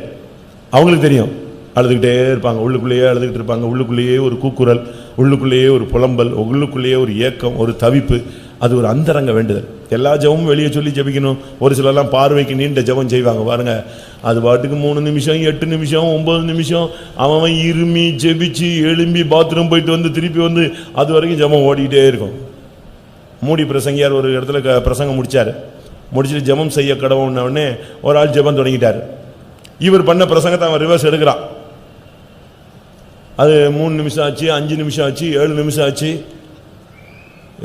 அவங்களுக்கு தெரியும். அழுதுகிட்டே இருப்பாங்க, உள்ளுக்குள்ளேயே அழுதுகிட்டு இருப்பாங்க, உள்ளுக்குள்ளேயே ஒரு கூக்குரல், உள்ளுக்குள்ளேயே ஒரு புலம்பல், உள்ளுக்குள்ளேயே ஒரு ஏக்கம், ஒரு தவிப்பு. அது ஒரு அந்தரங்க வேண்டுதல். எல்லா ஜெபமும் வெளியே சொல்லி ஜெபிக்கணும். ஒரு சிலர்லாம் பார்வைக்கு நீண்ட ஜெபம் செய்வாங்க பாருங்க, அது பாட்டுக்கு 3 நிமிஷம் 8 நிமிஷம் 9 நிமிஷம் அவன் இருமி ஜெபிச்சு எழும்பி பாத்ரூம் போயிட்டு வந்து திருப்பி வந்து அது வரைக்கும் ஜெபம் ஓடிக்கிட்டே இருக்கும். மூடி பிரசங்கியார் ஒரு இடத்துல பிரசங்கம் முடிச்சுட்டு ஜெபம் செய்ய கடவுன்னே ஒரு ஆள் ஜெபம் தொடங்கிட்டார். இவர் பண்ண பிரசங்கத்தை அவன் ரிவர்ஸ் எடுக்கிறான். அது 3 நிமிஷம் ஆச்சு, 5 நிமிஷம் ஆச்சு, 7 நிமிஷம் ஆச்சு.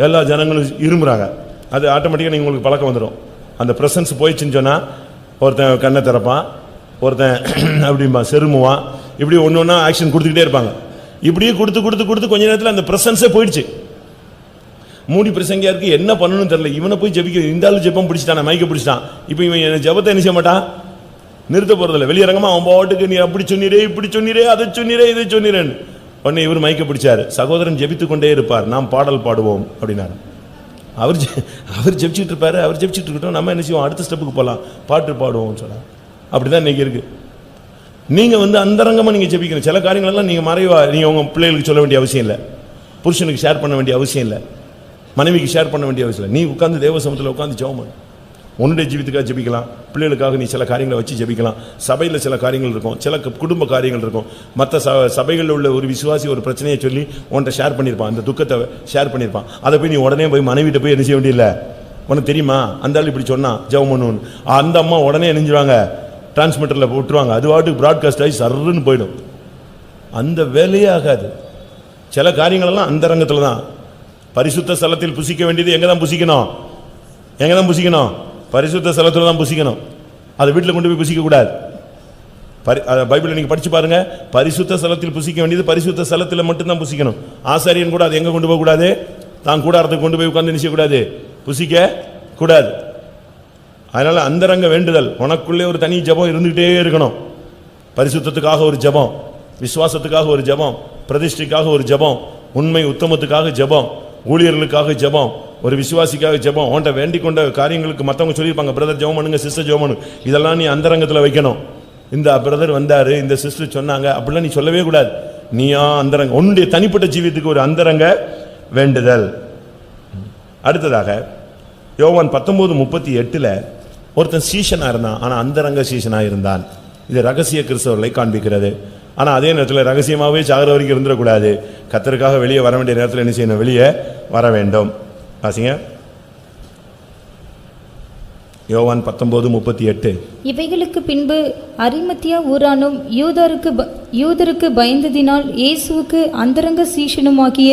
எல்லா ஜனங்களும் இருமுறாங்க. அது ஆட்டோமேட்டிக்காக நீங்கள் உங்களுக்கு பழக்கம் வந்துடும். அந்த ப்ரெசன்ஸ் போயிடுச்சுன்னு சொன்னால் ஒருத்தன் கண்ணை திறப்பான், ஒருத்தன் அப்படிம்பா செருமுவான், இப்படி ஒன்று ஒன்றா ஆக்ஷன் கொடுத்துக்கிட்டே இருப்பாங்க. இப்படியே கொடுத்து கொடுத்து கொடுத்து கொஞ்ச நேரத்தில் அந்த ப்ரெசன்ஸே போயிடுச்சு. மூடி பிரசங்கியாருக்கு என்ன பண்ணணும்னு தெரியல. இவனை போய் ஜெபிக்க இந்த ஆள் ஜெபம் பிடிச்சிட்டான், மைக்க பிடிச்சிட்டான். இப்போ இவன் ஜெபத்தை என்ன செய்ய மாட்டான், நிறுத்த போறதில்லை. வெளியரங்கமா அவன் பாட்டுக்கு நீ அப்படி சொன்னீரே, இப்படி சொன்னீரே, அதை சொன்னீரே, இதை சொன்னீரேன்னு உடனே இவர் மைக்க பிடிச்சாரு. சகோதரன் ஜெபித்துக் கொண்டே இருப்பார், நாம் பாடல் பாடுவோம் அப்படின்னாரு. அவர் ஜெபிச்சுட்டு இருப்பாரு. அவர் ஜெபிச்சுட்டு இருக்கட்டும், நம்ம என்ன செய்வோம், அடுத்த ஸ்டெப்புக்கு போகலாம், பாட்டு பாடுவோம்னு சொன்னார். அப்படிதான் இன்னைக்கு இருக்கு. நீங்க அந்தரங்கமா நீங்க ஜெபிக்கணும். சில காரியங்களெல்லாம் நீங்க மறைவா நீங்க உங்க பிள்ளைகளுக்கு சொல்ல வேண்டிய அவசியம் இல்லை, புருஷனுக்கு ஷேர் பண்ண வேண்டிய அவசியம் இல்லை, மனைவிக்கு ஷேர் பண்ண வேண்டிய அவசியம் இல்லை. நீ உட்கார்ந்து தேவ சமூகத்தில் உட்கார்ந்து ஜெபம் பண்ணு. உன்னுடைய ஜீவித்துக்காக ஜெபிக்கலாம், பிள்ளைகளுக்காக நீ சில காரியங்களை வச்சு ஜெபிக்கலாம். சபையில் சில காரியங்கள் இருக்கும், சில குடும்ப காரியங்கள் இருக்கும். மற்ற சபைகளில் உள்ள ஒரு விசுவாசி ஒரு பிரச்சனையை சொல்லி உன்கிட்ட ஷேர் பண்ணியிருப்பான், அந்த துக்கத்தை ஷேர் பண்ணியிருப்பான். அதை போய் நீ உடனே போய் மனைவிட்ட போய் என்ன செய்ய வேண்டியதில்லை. உனக்கு தெரியுமா அந்த ஆள் இப்படி சொன்னா ஜெபம் பண்ணுன்னு, அந்த அம்மா உடனே நெஞ்சுவாங்க, டிரான்ஸ்மிட்டரில் போட்டுருவாங்க, அது வாட்டுக்கு ப்ராட்காஸ்ட் ஆகி சர்ன்னு போயிடும். அந்த வேலையே ஆகாது. சில காரியங்களெல்லாம் அந்த ரங்கத்தில் தான். பரிசுத்த ஸ்தலத்தில் புசிக்க வேண்டியது எங்கே தான் புசிக்கணும், எங்கே தான் புசிக்கணும், பரிசுத்த ஸ்தலத்தில் தான் புசிக்கணும். அதை வீட்டில் கொண்டு போய் புசிக்க கூடாது. பைபிளை நீங்க படிச்சு பாருங்க, பரிசுத்த ஸ்தலத்தில் புசிக்க வேண்டியது பரிசுத்த ஸ்தலத்தில் மட்டும்தான் புசிக்கணும். ஆசாரியன் கூட அதை எங்க கொண்டு போக கூடாது, தான் கூடாரத்துக்கு கொண்டு போய் உட்கார்ந்து நிச்சய கூடாது, புசிக்க கூடாது. அதனால அந்தரங்க வேண்டுதல், உனக்குள்ளே ஒரு தனி ஜெபம் இருந்துகிட்டே இருக்கணும். பரிசுத்தத்துக்காக ஒரு ஜெபம், விசுவாசத்துக்காக ஒரு ஜெபம், பிரதிஷ்டைக்காக ஒரு ஜெபம், உண்மை உத்தமத்துக்காக ஜெபம், ஊழியர்களுக்காக ஜெபம், ஒரு விசுவாசிக்காக ஜெபம். உன்கிட்ட வேண்டிக் கொண்ட காரியங்களுக்கு மற்றவங்க சொல்லியிருப்பாங்க, பிரதர் ஜெபம் பண்ணுங்க, சிஸ்டர் ஜெபம் பண்ணுங்க, இதெல்லாம் நீ அந்தரங்கத்தில் வைக்கணும். இந்த பிரதர் வந்தாரு, இந்த சிஸ்டர் சொன்னாங்க அப்படிலாம் நீ சொல்லவே கூடாது. நீயா அந்தரங்க, உன்னுடைய தனிப்பட்ட ஜீவியத்துக்கு ஒரு அந்தரங்க வேண்டுதல். அடுத்ததாக யோவான் 19:38 ஒருத்தன் சீஷனா இருந்தான், ஆனா அந்தரங்க சீஷனா இருந்தான். இது ரகசிய கிறிஸ்தவர்களை காண்பிக்கிறது. ஆனா அதே நேரத்தில் ரகசியமாகவே சாகிற வரைக்கும் இருந்துடக்கூடாது. கர்த்தருக்காக வெளியே வர வேண்டிய நேரத்தில் என்ன செய்யணும், வெளியே வர வேண்டும். வாசிங்க யோவான் 19:38. இவைகளுக்கு பின்பு அரிமத்தியா ஊரானும் யூதருக்கு பயந்ததினால் இயேசுவுக்கு அந்தரங்க சீஷனுமாகிய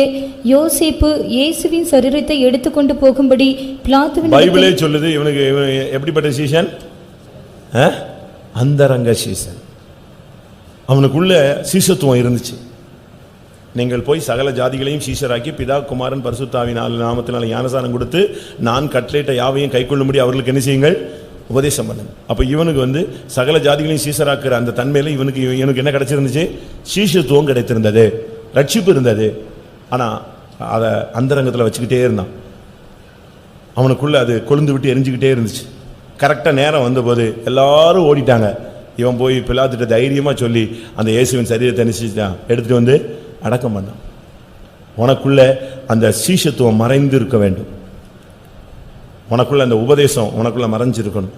யோசேப்பு இயேசுவின் சரீரத்தை எடுத்துக்கொண்டு போகும்படி பிலாத்துவின் பைபிளே சொல்லுது. இவனுக்கு எப்படிப்பட்ட சீஷன், அந்தரங்க சீஷன். அவனுக்குள்ள சீஷத்துவம் இருந்துச்சு. நீங்கள் போய் சகல ஜாதிகளையும் சீஷராக்கி பிதா குமாரன் பரிசுத்தாவின் நாமத்தினால் ஞானசானம் கொடுத்து நான் கட்டளையிட்ட யாவையும் கைக்கொள்ளும்படி அவர்களுக்கு என்ன செய்யுங்கள், உபதேசம் பண்ணுங்க. அப்போ இவனுக்கு சகல ஜாதிகளையும் சீஷராக்குற அந்த தன்மையில இவனுக்கு என்ன கிடைச்சிருந்துச்சு, சீஷத்துவம் கிடைத்திருந்தது, ரட்சிப்பு இருந்தது. ஆனால் அதை அந்தரங்கத்தில் வச்சுக்கிட்டே இருந்தான். அவனுக்குள்ள அது கொழுந்து விட்டு எரிஞ்சுக்கிட்டே இருந்துச்சு. கரெக்டாக நேரம் வந்தபோது எல்லாரும் ஓடிட்டாங்க. இவன் போய் பிலாத்துட்ட தைரியமாக சொல்லி அந்த இயேசுவின் சரீரத்தை நினைச்சுட்டான், எடுத்துகிட்டு வந்து அடக்கம் பண்ணான். உனக்குள்ள அந்த சீஷத்துவம் மறைந்து இருக்க வேண்டும். உனக்குள்ள அந்த உபதேசம் உனக்குள்ள மறைஞ்சிருக்கணும்.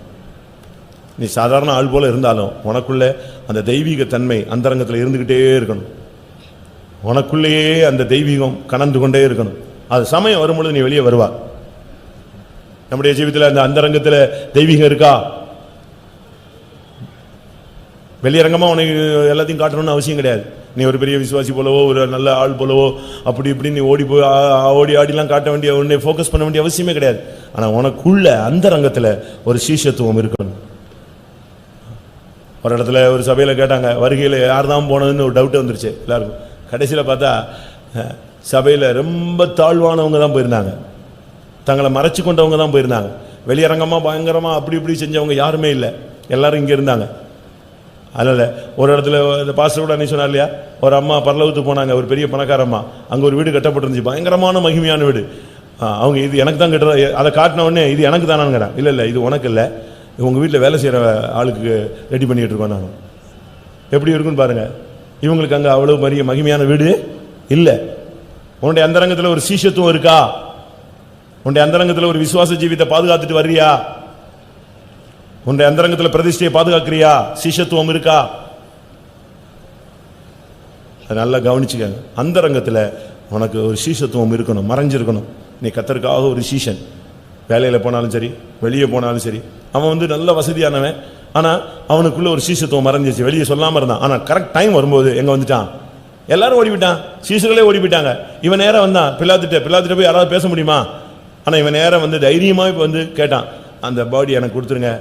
நீ சாதாரண ஆள் போல இருந்தாலும் உனக்குள்ள அந்த தெய்வீக தன்மை அந்தரங்கத்தில் இருந்துகிட்டே இருக்கணும். உனக்குள்ளேயே அந்த தெய்வீகம் கலந்து கொண்டே இருக்கணும். அது சமயம் வரும்பொழுது நீ வெளியே வருவா. நம்முடைய ஜீவிதத்தில் அந்த அந்தரங்கத்தில் தெய்வீகம் இருக்கா? வெளியரங்கமா உனக்கு எல்லாத்தையும் காட்டணும்னு அவசியம் கிடையாது. நீ ஒரு பெரிய விசுவாசி போலவோ ஒரு நல்ல ஆள் போலவோ அப்படி இப்படி நீ ஓடி ஆடிலாம் காட்ட வேண்டிய, உன்னை ஃபோக்கஸ் பண்ண வேண்டிய அவசியமே கிடையாது. ஆனால் உனக்குள்ள அந்த ரங்கத்தில் ஒரு சீஷத்துவம் இருக்கணும். ஒரு இடத்துல ஒரு சபையில் கேட்டாங்க, வருகையில் யார் தான் போனதுன்னு ஒரு டவுட் வந்துருச்சு எல்லாருக்கும். கடைசியில் பார்த்தா சபையில் ரொம்ப தாழ்வானவங்க தான் போயிருந்தாங்க, தங்களை மறைச்சு கொண்டவங்க தான் போயிருந்தாங்க. வெளியரங்கமாக பயங்கரமாக அப்படி இப்படி செஞ்சவங்க யாருமே இல்லை, எல்லாரும் இங்கே இருந்தாங்க. அதனால் ஒரு இடத்துல இந்த பாஸ்டர் கூட அன்னைக்கு சொன்னார் இல்லையா, ஒரு அம்மா பரலோகத்துக்கு போனாங்க, ஒரு பெரிய பணக்கார அம்மா. அங்கே ஒரு வீடு கட்டப்பட்டிருந்துச்சு, பயங்கரமான மகிமையான வீடு. அவங்க இது எனக்கு தான் கட்டுற, அதை காட்டின உடனே இது எனக்கு தானாங்கிறேன். இல்லை இல்லை, இது உனக்கு இல்லை, உங்கள் வீட்டில் வேலை செய்கிற ஆளுக்கு ரெடி பண்ணிகிட்டு இருக்கோம் நான். எப்படி இருக்குன்னு பாருங்க. இவங்களுக்கு அங்கே அவ்வளோ பெரிய மகிமையான வீடு இல்லை. உன்னுடைய அந்தரங்கத்தில் ஒரு சீஷத்துவம் இருக்கா? உன்னுடைய அந்தரங்கத்தில் ஒரு விசுவாச ஜீவித்தை பாதுகாத்துட்டு வர்றியா? உன்னுடைய அந்தரங்கத்தில் பிரதிஷ்டையை பாதுகாக்கிறியா? சீஷத்துவம் இருக்கா? நல்லா கவனிச்சுக்கங்க. அந்தரங்கத்தில் உனக்கு ஒரு சீஷத்துவம் இருக்கணும், மறைஞ்சிருக்கணும். நீ கர்த்தருக்காக ஒரு சீஷன். வேலையில் போனாலும் சரி, வெளியே போனாலும் சரி. அவன் நல்ல வசதியானவன், ஆனால் அவனுக்குள்ள ஒரு சீஷத்துவம் மறைஞ்சிச்சு, வெளியே சொல்லாமல் இருந்தான். ஆனால் கரெக்ட் டைம் வரும்போது எங்கே வந்துட்டான்? எல்லாரும் ஓடிவிட்டான், சீஷர்களே ஓடிவிட்டாங்க. இவன் நேரம் வந்தான் பிலாத்துட்ட போய் யாராவது பேச முடியுமா? ஆனால் இவன் நேரம் தைரியமாக இப்போ கேட்டான், அந்த பாடி எனக்கு கொடுத்துருங்க,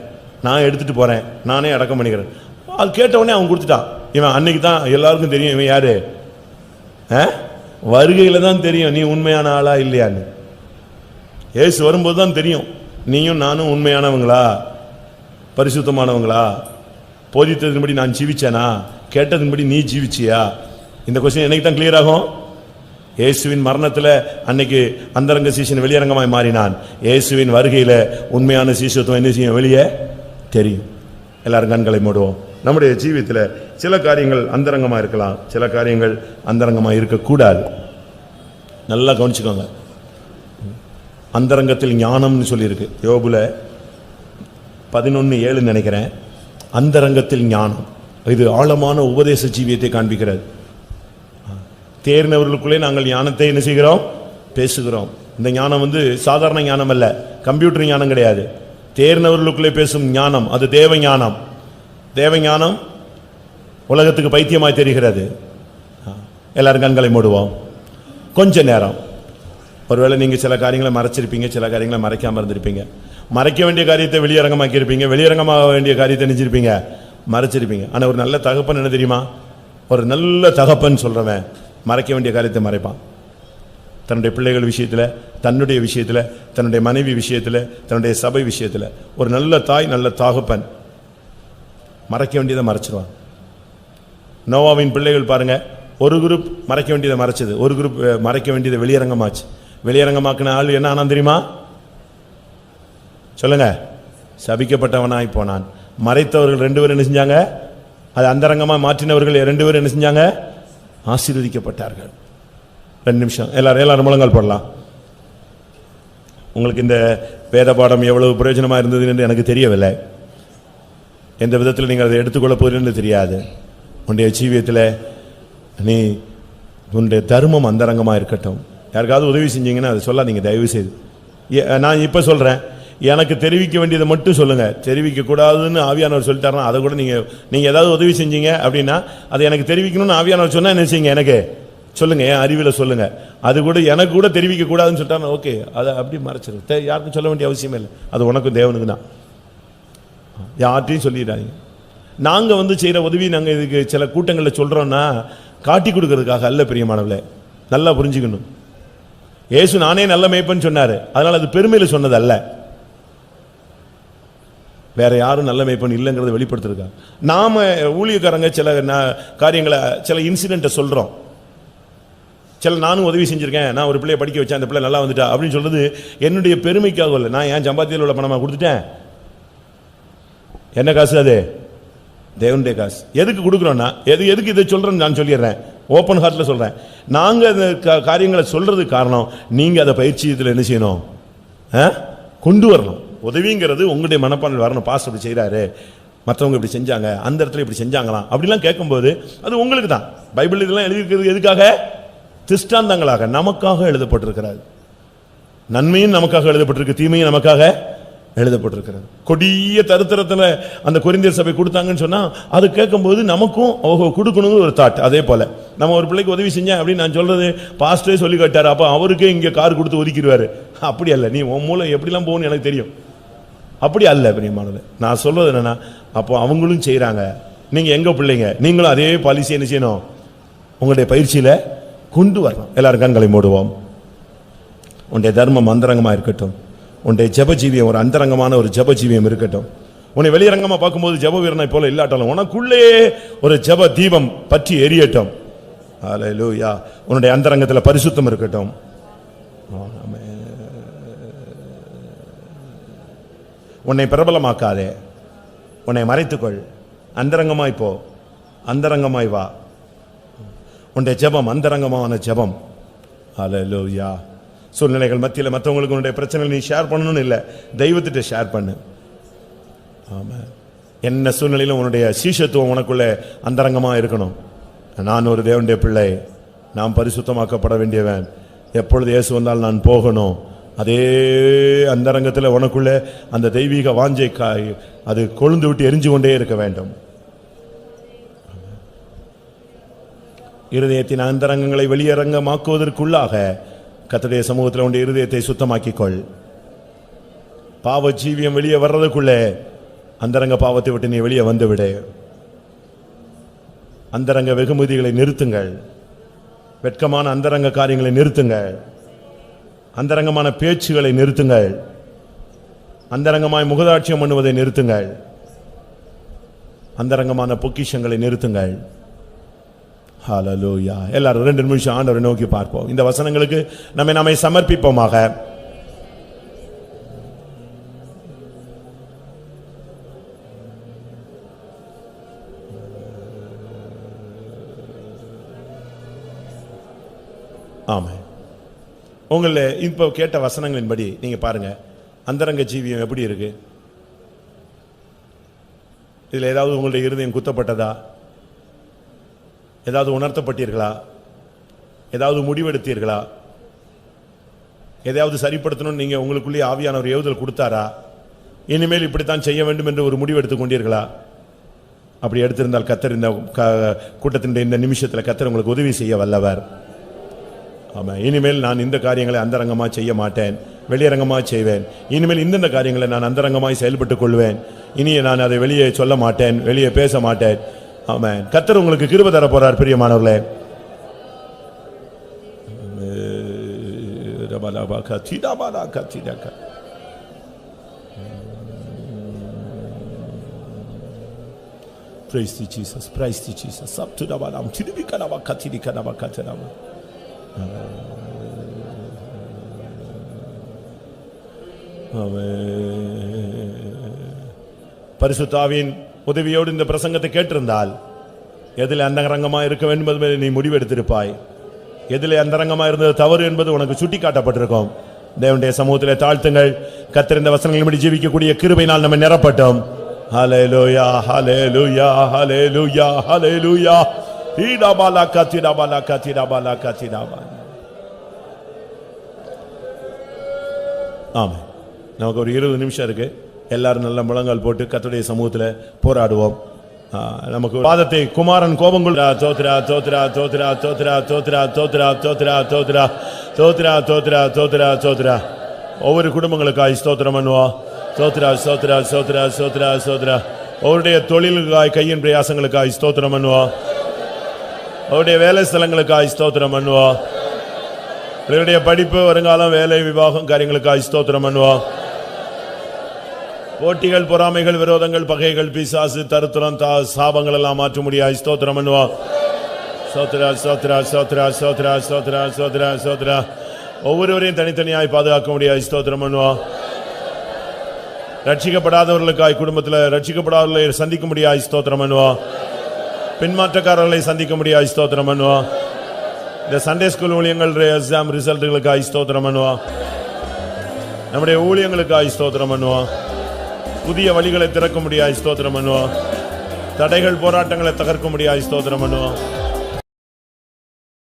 நான் எடுத்துகிட்டு போகிறேன், நானே அடக்கம் பண்ணிக்கிறேன். அது கேட்டவுடனே அவன் கொடுத்துட்டான். இவன் அன்னைக்கு தான் எல்லாருக்கும் தெரியும் இவன் யாரு. வருகையில் தான் தெரியும் நீ உண்மையான ஆளா இல்லையான்னு. ஏசு வரும்போது தான் தெரியும் நீயும் நானும் உண்மையானவங்களா, பரிசுத்தமானவங்களா, போதித்ததின்படி நான் ஜீவிச்சேனா, கேட்டதின்படி நீ ஜீவிச்சியா. இந்த கொஸ்டின் என்னைக்கு தான் கிளியர் ஆகும்? இயேசுவின் மரணத்தில் அன்னைக்கு அந்தரங்க சீசன் வெளியரங்கமாய் மாறினான். இயேசுவின் வருகையில் உண்மையான சீசத்துவம் என்ன செய்யும்? வெளியே தெரியும். எல்லாரும் கண்களை மூடுவோம். நம்முடைய ஜீவியத்தில் சில காரியங்கள் அந்தரங்கமாக இருக்கலாம், சில காரியங்கள் அந்தரங்கமாக இருக்கக்கூடாது. நல்லா கவனிச்சுக்கோங்க. அந்தரங்கத்தில் ஞானம்னு சொல்லியிருக்கு யோபுல 11:7 நினைக்கிறேன். அந்தரங்கத்தில் ஞானம், இது ஆழமான உபதேச ஜீவியத்தை காண்பிக்கிறது. தேர்ந்தவர்களுக்குள்ளே நாங்கள் ஞானத்தை என்ன செய்கிறோம்? பேசுகிறோம். இந்த ஞானம் சாதாரண ஞானம் அல்ல, கம்ப்யூட்டர் ஞானம் கிடையாது. தேர்ந்தவர்களுக்குள்ளே பேசும் ஞானம், அது தேவ ஞானம். தேவ ஞானம் உலகத்துக்கு பைத்தியமாய் தெரிகிறது. எல்லாரும் கண்களை மூடுவோம் கொஞ்ச நேரம். ஒருவேளை நீங்கள் சில காரியங்களை மறைச்சிருப்பீங்க, சில காரியங்களை மறைக்காமல் இருந்திருப்பீங்க. மறைக்க வேண்டிய காரியத்தை வெளியரங்கமாக்கி இருப்பீங்க, வெளியரங்கமாக வேண்டிய காரியத்தை நினைச்சிருப்பீங்க, மறைச்சிருப்பீங்க. ஆனால் ஒரு நல்ல தகப்பன் என்ன தெரியுமா? ஒரு நல்ல தகப்பன் சொல்கிறவன் மறைக்க வேண்டிய காரியத்தை மறைப்பான். தன்னுடைய பிள்ளைகள் விஷயத்தில், தன்னுடைய விஷயத்தில், தன்னுடைய மனைவி விஷயத்தில், தன்னுடைய சபை விஷயத்தில் ஒரு நல்ல தாய், நல்ல தகப்பன் மறைக்க வேண்டியதை மறைச்சிருவான். நோவாவின் பிள்ளைகள் பாருங்க, ஒரு குரூப் மறைக்க வேண்டியதை மறைச்சது, ஒரு குரூப் மறைக்க வேண்டியதை வெளியரங்கமாச்சு. வெளியரங்கமாக்கின ஆள் என்ன ஆனான் தெரியுமா? சொல்லுங்க. சபிக்கப்பட்டவனாய் போனான். மறைத்தவர்கள் 2 பேரும் என்ன செஞ்சாங்க? அது அந்தரங்கமாக மாற்றினவர்கள் 2 பேரும் என்ன செஞ்சாங்க? ஆசீர்வதிக்கப்பட்டார்கள். 2 நிமிஷம் எல்லாரும் முழங்கால் போடலாம். உங்களுக்கு இந்த வேத பாடம் எவ்வளவு பிரயோஜனமாக இருந்தது என்று எனக்கு தெரியவில்லை. எந்த விதத்தில் நீங்கள் அதை எடுத்துக்கொள்ள போகிறீர்கள் தெரியாது. உன்னுடைய ஜீவியத்தில் நீ உன்னுடைய தர்மம் அந்தரங்கமாக இருக்கட்டும். யாருக்காவது உதவி செஞ்சீங்கன்னா அதை சொல்லாதீங்க தயவு செய்து. நான் இப்போ சொல்கிறேன், எனக்கு தெரிவிக்க வேண்டியதை மட்டும் சொல்லுங்கள். தெரிவிக்கக்கூடாதுன்னு ஆவியானவர் சொல்லிட்டாருன்னா அதை கூட நீங்கள் ஏதாவது உதவி செஞ்சீங்க அப்படின்னா அதை எனக்கு தெரிவிக்கணும்னு ஆவியானவர் சொன்னால் என்ன செய்யுங்க? எனக்கு சொல்லுங்கள், என் அறிவில் சொல்லுங்கள். அது கூட எனக்கு கூட தெரிவிக்கக்கூடாதுன்னு சொல்லிட்டாருன்னா ஓகே, அதை அப்படி மறைச்சிரு. யாருக்கும் சொல்ல வேண்டிய அவசியமே இல்லை. அது உனக்கும் தேவனுக்கு தான். யார்ட்டையும் சொல்லிடுறாங்க. நாங்கள் செய்கிற உதவி நாங்கள் இதுக்கு சில கூட்டங்களில் சொல்கிறோன்னா காட்டி கொடுக்கறதுக்காக அல்ல பிரியமானவர்களே, நல்லா புரிஞ்சுக்கணும். இயேசு நானே நல்ல மேய்ப்பன்னு சொன்னார், அதனால் அது பெருமையில் சொன்னது அல்ல. வேற யாரும் நல்ல மேய்ப்பன் இல்லைங்கிறத வெளிப்படுத்திருக்காங்க. நாம் ஊழியக்காரங்க சில காரியங்களை, சில இன்சிடென்ட்டை சொல்கிறோம். சில நானும் உதவி செஞ்சுருக்கேன், நான் ஒரு பிள்ளையை படிக்க வச்சேன், அந்த பிள்ளை நல்லா வந்துட்டா அப்படின்னு சொல்கிறது என்னுடைய பெருமைக்காக இல்லை. நான் என் சம்பாத்தியில் உள்ள பணமாக கொடுத்துட்டேன். என்ன காசு? அது தேவனுடைய காசு. எதுக்கு கொடுக்குறோன்னா எதுக்கு இதை சொல்கிறேன்னு நான் சொல்லிடுறேன், ஓப்பன் ஹார்ட்டில் சொல்கிறேன். நாங்கள் அந்த காரியங்களை சொல்கிறதுக்கு காரணம் நீங்கள் அதை பயிற்சியத்தில் என்ன செய்யணும்? கொண்டு வரணும். உதவிங்கிறது உங்களுடைய மனப்பான்மை வரணும். பாஸ் அப்படி செய்கிறாரு, மற்றவங்க இப்படி செஞ்சாங்க, அந்த இடத்துல இப்படி செஞ்சாங்களாம் அப்படிலாம் கேட்கும்போது அது உங்களுக்கு தான். பைபிள் இதெல்லாம் எழுதியிருக்கிறது எதுக்காக? திஷ்டாந்தங்களாக நமக்காக எழுதப்பட்டிருக்கிறது. நன்மையும் நமக்காக எழுதப்பட்டிருக்கு, தீமையும் நமக்காக எழுதப்பட்டிருக்கிறது. கொடிய தரித்திரத்தில் அந்த கொரிந்தியர் சபை கொடுத்தாங்கன்னு சொன்னால் அது கேட்கும்போது நமக்கும் கொடுக்கணுங்கிற ஒரு தாட். அதே போல் நம்ம ஒரு பிள்ளைக்கு உதவி செஞ்சேன் அப்படின்னு நான் சொல்கிறது பாஸ்டே சொல்லி கேட்டார், அப்போ அவருக்கே இங்கே கார் கொடுத்து ஒதுக்கிடுவார். அப்படி அல்ல. நீ உன் மூலம் எப்படிலாம் போகணும்னு எனக்கு தெரியும். அப்படி அல்ல பிரியமானது. நான் சொல்வது என்னென்னா, அப்போ அவங்களும் செய்கிறாங்க, நீங்கள் எங்கள் பிள்ளைங்க, நீங்களும் அதே பாலிசி என்ன செய்யணும்? உங்களுடைய பயிற்சியில் கொண்டு வரணும். எல்லாரும் கண்களை மூடுவோம். உன்னுடைய தர்மம் அந்தரங்கமாக இருக்கட்டும். உன்னுடைய ஜபஜீவியம் ஒரு அந்தரங்கமான ஒரு ஜபஜீவியம் இருக்கட்டும். உன்னை வெளியரங்கமாக பார்க்கும்போது ஜப வீரனை போல இல்லாட்டாலும் உனக்குள்ளே ஒரு ஜப தீபம் பற்றி எரியட்டும். அல்லேலூயா. உன்னுடைய அந்தரங்கத்தில் பரிசுத்தம் இருக்கட்டும். உன்னை பிரபலமாக்காதே, உன்னை மறைத்துக்கொள், அந்தரங்கமாய் போ, அந்தரங்கமாய் வா. உன்னுடைய ஜெபம் அந்தரங்கமான ஜெபம். ஹல்லேலூயா. சூழ்நிலைகள் மத்தியில் மற்றவங்களுக்கு உன்னுடைய பிரச்சனைகள் நீ ஷேர் பண்ணணும்னு இல்லை, தெய்வத்திட்ட ஷேர் பண்ணு. ஆமாம். என்ன சூழ்நிலையிலும் உன்னுடைய சீஷத்துவம் உனக்குள்ளே அந்தரங்கமாக இருக்கணும். நான் ஒரு தேவனுடைய பிள்ளை, நான் பரிசுத்தமாக்கப்பட வேண்டியவன், எப்பொழுது இயேசு வந்தால் நான் போகணும். அதே அந்தரங்கத்தில் உனக்குள்ளே அந்த தெய்வீக வாஞ்சை அது கொழுந்து விட்டு எரிஞ்சு கொண்டே இருக்க வேண்டும். இருதயத்தின் அந்தரங்கங்களை வெளியரங்கமாக்குவதற்குள்ளாக கர்த்தருடைய சமூகத்தில் உன்னுடைய இருதயத்தை சுத்தமாக்கிக்கொள். பாவ ஜீவியம் வெளியே வர்றதுக்குள்ளே அந்தரங்க பாவத்தை விட்டு நீ வெளியே வந்துவிடு. அந்தரங்க வெகுமதிகளை நிறுத்துங்கள், வெட்கமான அந்தரங்க காரியங்களை நிறுத்துங்கள், அந்தரங்கமான பேச்சுகளை நிறுத்துங்கள், அந்தரங்கமாய் முகதாட்சியம் பண்ணுவதை நிறுத்துங்கள், அந்தரங்கமான பொக்கிஷங்களை நிறுத்துங்கள். ஹல்லேலூயா. எல்லாரும் 2 நிமிஷம் ஆண்டவரை நோக்கி பார்ப்போம். இந்த வசனங்களுக்கு நம்மை சமர்ப்பிப்போமாக. ஆமாம். உங்களை இப்போ கேட்ட வசனங்களின்படி நீங்க பாருங்க, அந்தரங்க ஜீவியம் எப்படி இருக்கு? இதில் ஏதாவது உங்களுடைய இருதயம் குத்தப்பட்டதா? ஏதாவது உணர்த்தப்பட்டீர்களா? ஏதாவது முடிவெடுத்தீர்களா? எதையாவது சரிப்படுத்தணும்னு நீங்க உங்களுக்குள்ளே ஆவியானவர் ஏவுதல் கொடுத்தாரா? இனிமேல் இப்படித்தான் செய்ய வேண்டும் என்று ஒரு முடிவு எடுத்துக் கொண்டீர்களா? அப்படி எடுத்திருந்தால் கர்த்தர் இந்த கூட்டத்தின் இந்த நிமிஷத்தில் கர்த்தர் உங்களுக்கு உதவி செய்ய வல்லவர். ஆமா. இனிமேல் நான் இந்த காரியங்களை அந்தரங்கமாக செய்ய மாட்டேன், வெளியரங்கமாக செய்வேன். இனிமேல் இந்தந்த காரியங்களை நான் அந்தரங்கமாய் செயல்பட்டுக் கொள்வேன். இனி நான் அதை வெளியே சொல்ல மாட்டேன், வெளியே பேச மாட்டேன். ஆமென். கர்த்தர் உங்களுக்கு கிருபை தர போறார் பிரியமானவர்களே. Praise the Jesus, praise the Jesus. Up to the balam, tidibikana bakatidikana bakatanama. பரிசுத்த ஆவியின் உதவியோடு இந்த பிரசங்கத்தை கேட்டிருந்தால் எதில் அந்தரங்கமாக இருக்க வேண்டும் என்பதை நீ முடிவெடுத்திருப்பாய். எதில் அந்தரங்கமாக இருந்தது தவறு என்பது உனக்கு சுட்டி காட்டப்பட்டிருக்கும். தேவனுடைய சமூகத்திலே தாழ்த்துங்கள். கர்த்தர் இந்த வசனங்களின்படி ஜீவிக்கக்கூடிய கிருபையினால் நம்ம நிரப்பட்டோம். ஹல்லேலூயா, ஹல்லேலூயா, ஹல்லேலூயா, ஹல்லேலூயா. ஈடாபாலா கத்திடாபாலா கத்திடாபாலா கத்திடாபா. ஆமாம். நமக்கு ஒரு 20 நிமிஷம் இருக்கு. எல்லாரும் நல்ல முழங்கால் போட்டு கர்த்தருடைய சமூகத்தில் போராடுவோம். நமக்கு பாதத்தை குமாரன் கோபங்குள் தோத்ரா தோத்ரா தோத்ரா தோத்ரா தோத்ரா தோத்ரா தோத்ரா தோத்ரா தோத்ரா தோத்ரா தோத்ரா தோத்ரா. ஒவ்வொரு குடும்பங்களுக்காய் ஸ்தோத்திரம் பண்ணுவோம். சோத்ரா சோத்ரா சோத்ரா சோத்ரா சோத்ரா. அவருடைய தொழிலுக்காய் கையின் பிரயாசங்களுக்காய் ஸ்தோத்திரம் பண்ணுவோம். அவருடைய வேலை ஸ்தலங்களுக்காய் ஸ்தோத்திரம் பண்ணுவோம். அவருடைய படிப்பு, வருங்காலம், வேலை, விவாகம் காரியங்களுக்காய் ஸ்தோத்திரம் பண்ணுவோம். போட்டிகள், பொறாமைகள், விரோதங்கள், பகைகள், பிசாசு, தருத்திரம், சாபங்கள் எல்லாம் மாற்ற முடியாது ஸ்தோத்திரம் பண்ணுவோம். சோத்ரா சோத்ரா சோத்ரா சோத்ரா சோத்ரா சோத்ரா சோத்ரா. ஒவ்வொருவரையும் தனித்தனியாய் பாதுகாக்க முடியாது ஸ்தோத்திரம் பண்ணுவோம். ரட்சிக்கப்படாதவர்களுக்காய் குடும்பத்தில் ரட்சிக்கப்படாதவர்களை சந்திக்க முடியாது ஸ்தோத்திரம் பண்ணுவோம். பின்மாற்றக்காரர்களை சந்திக்க முடியாது ஸ்தோத்திரம் பண்ணுவோம். இந்த சண்டே ஸ்கூல் ஊழியங்கள் எக்ஸாம் ரிசல்ட்டுகளுக்காக ஸ்தோத்திரம் பண்ணுவோம். நம்முடைய ஊழியங்களுக்காக ஸ்தோத்திரம் பண்ணுவோம். புதிய வழிகளை திறக்க முடியாது ஸ்தோத்திரம் பண்ணுவோம். தடைகள், போராட்டங்களை தகர்க்க முடியாது ஸ்தோத்திரம் பண்ணுவோம்.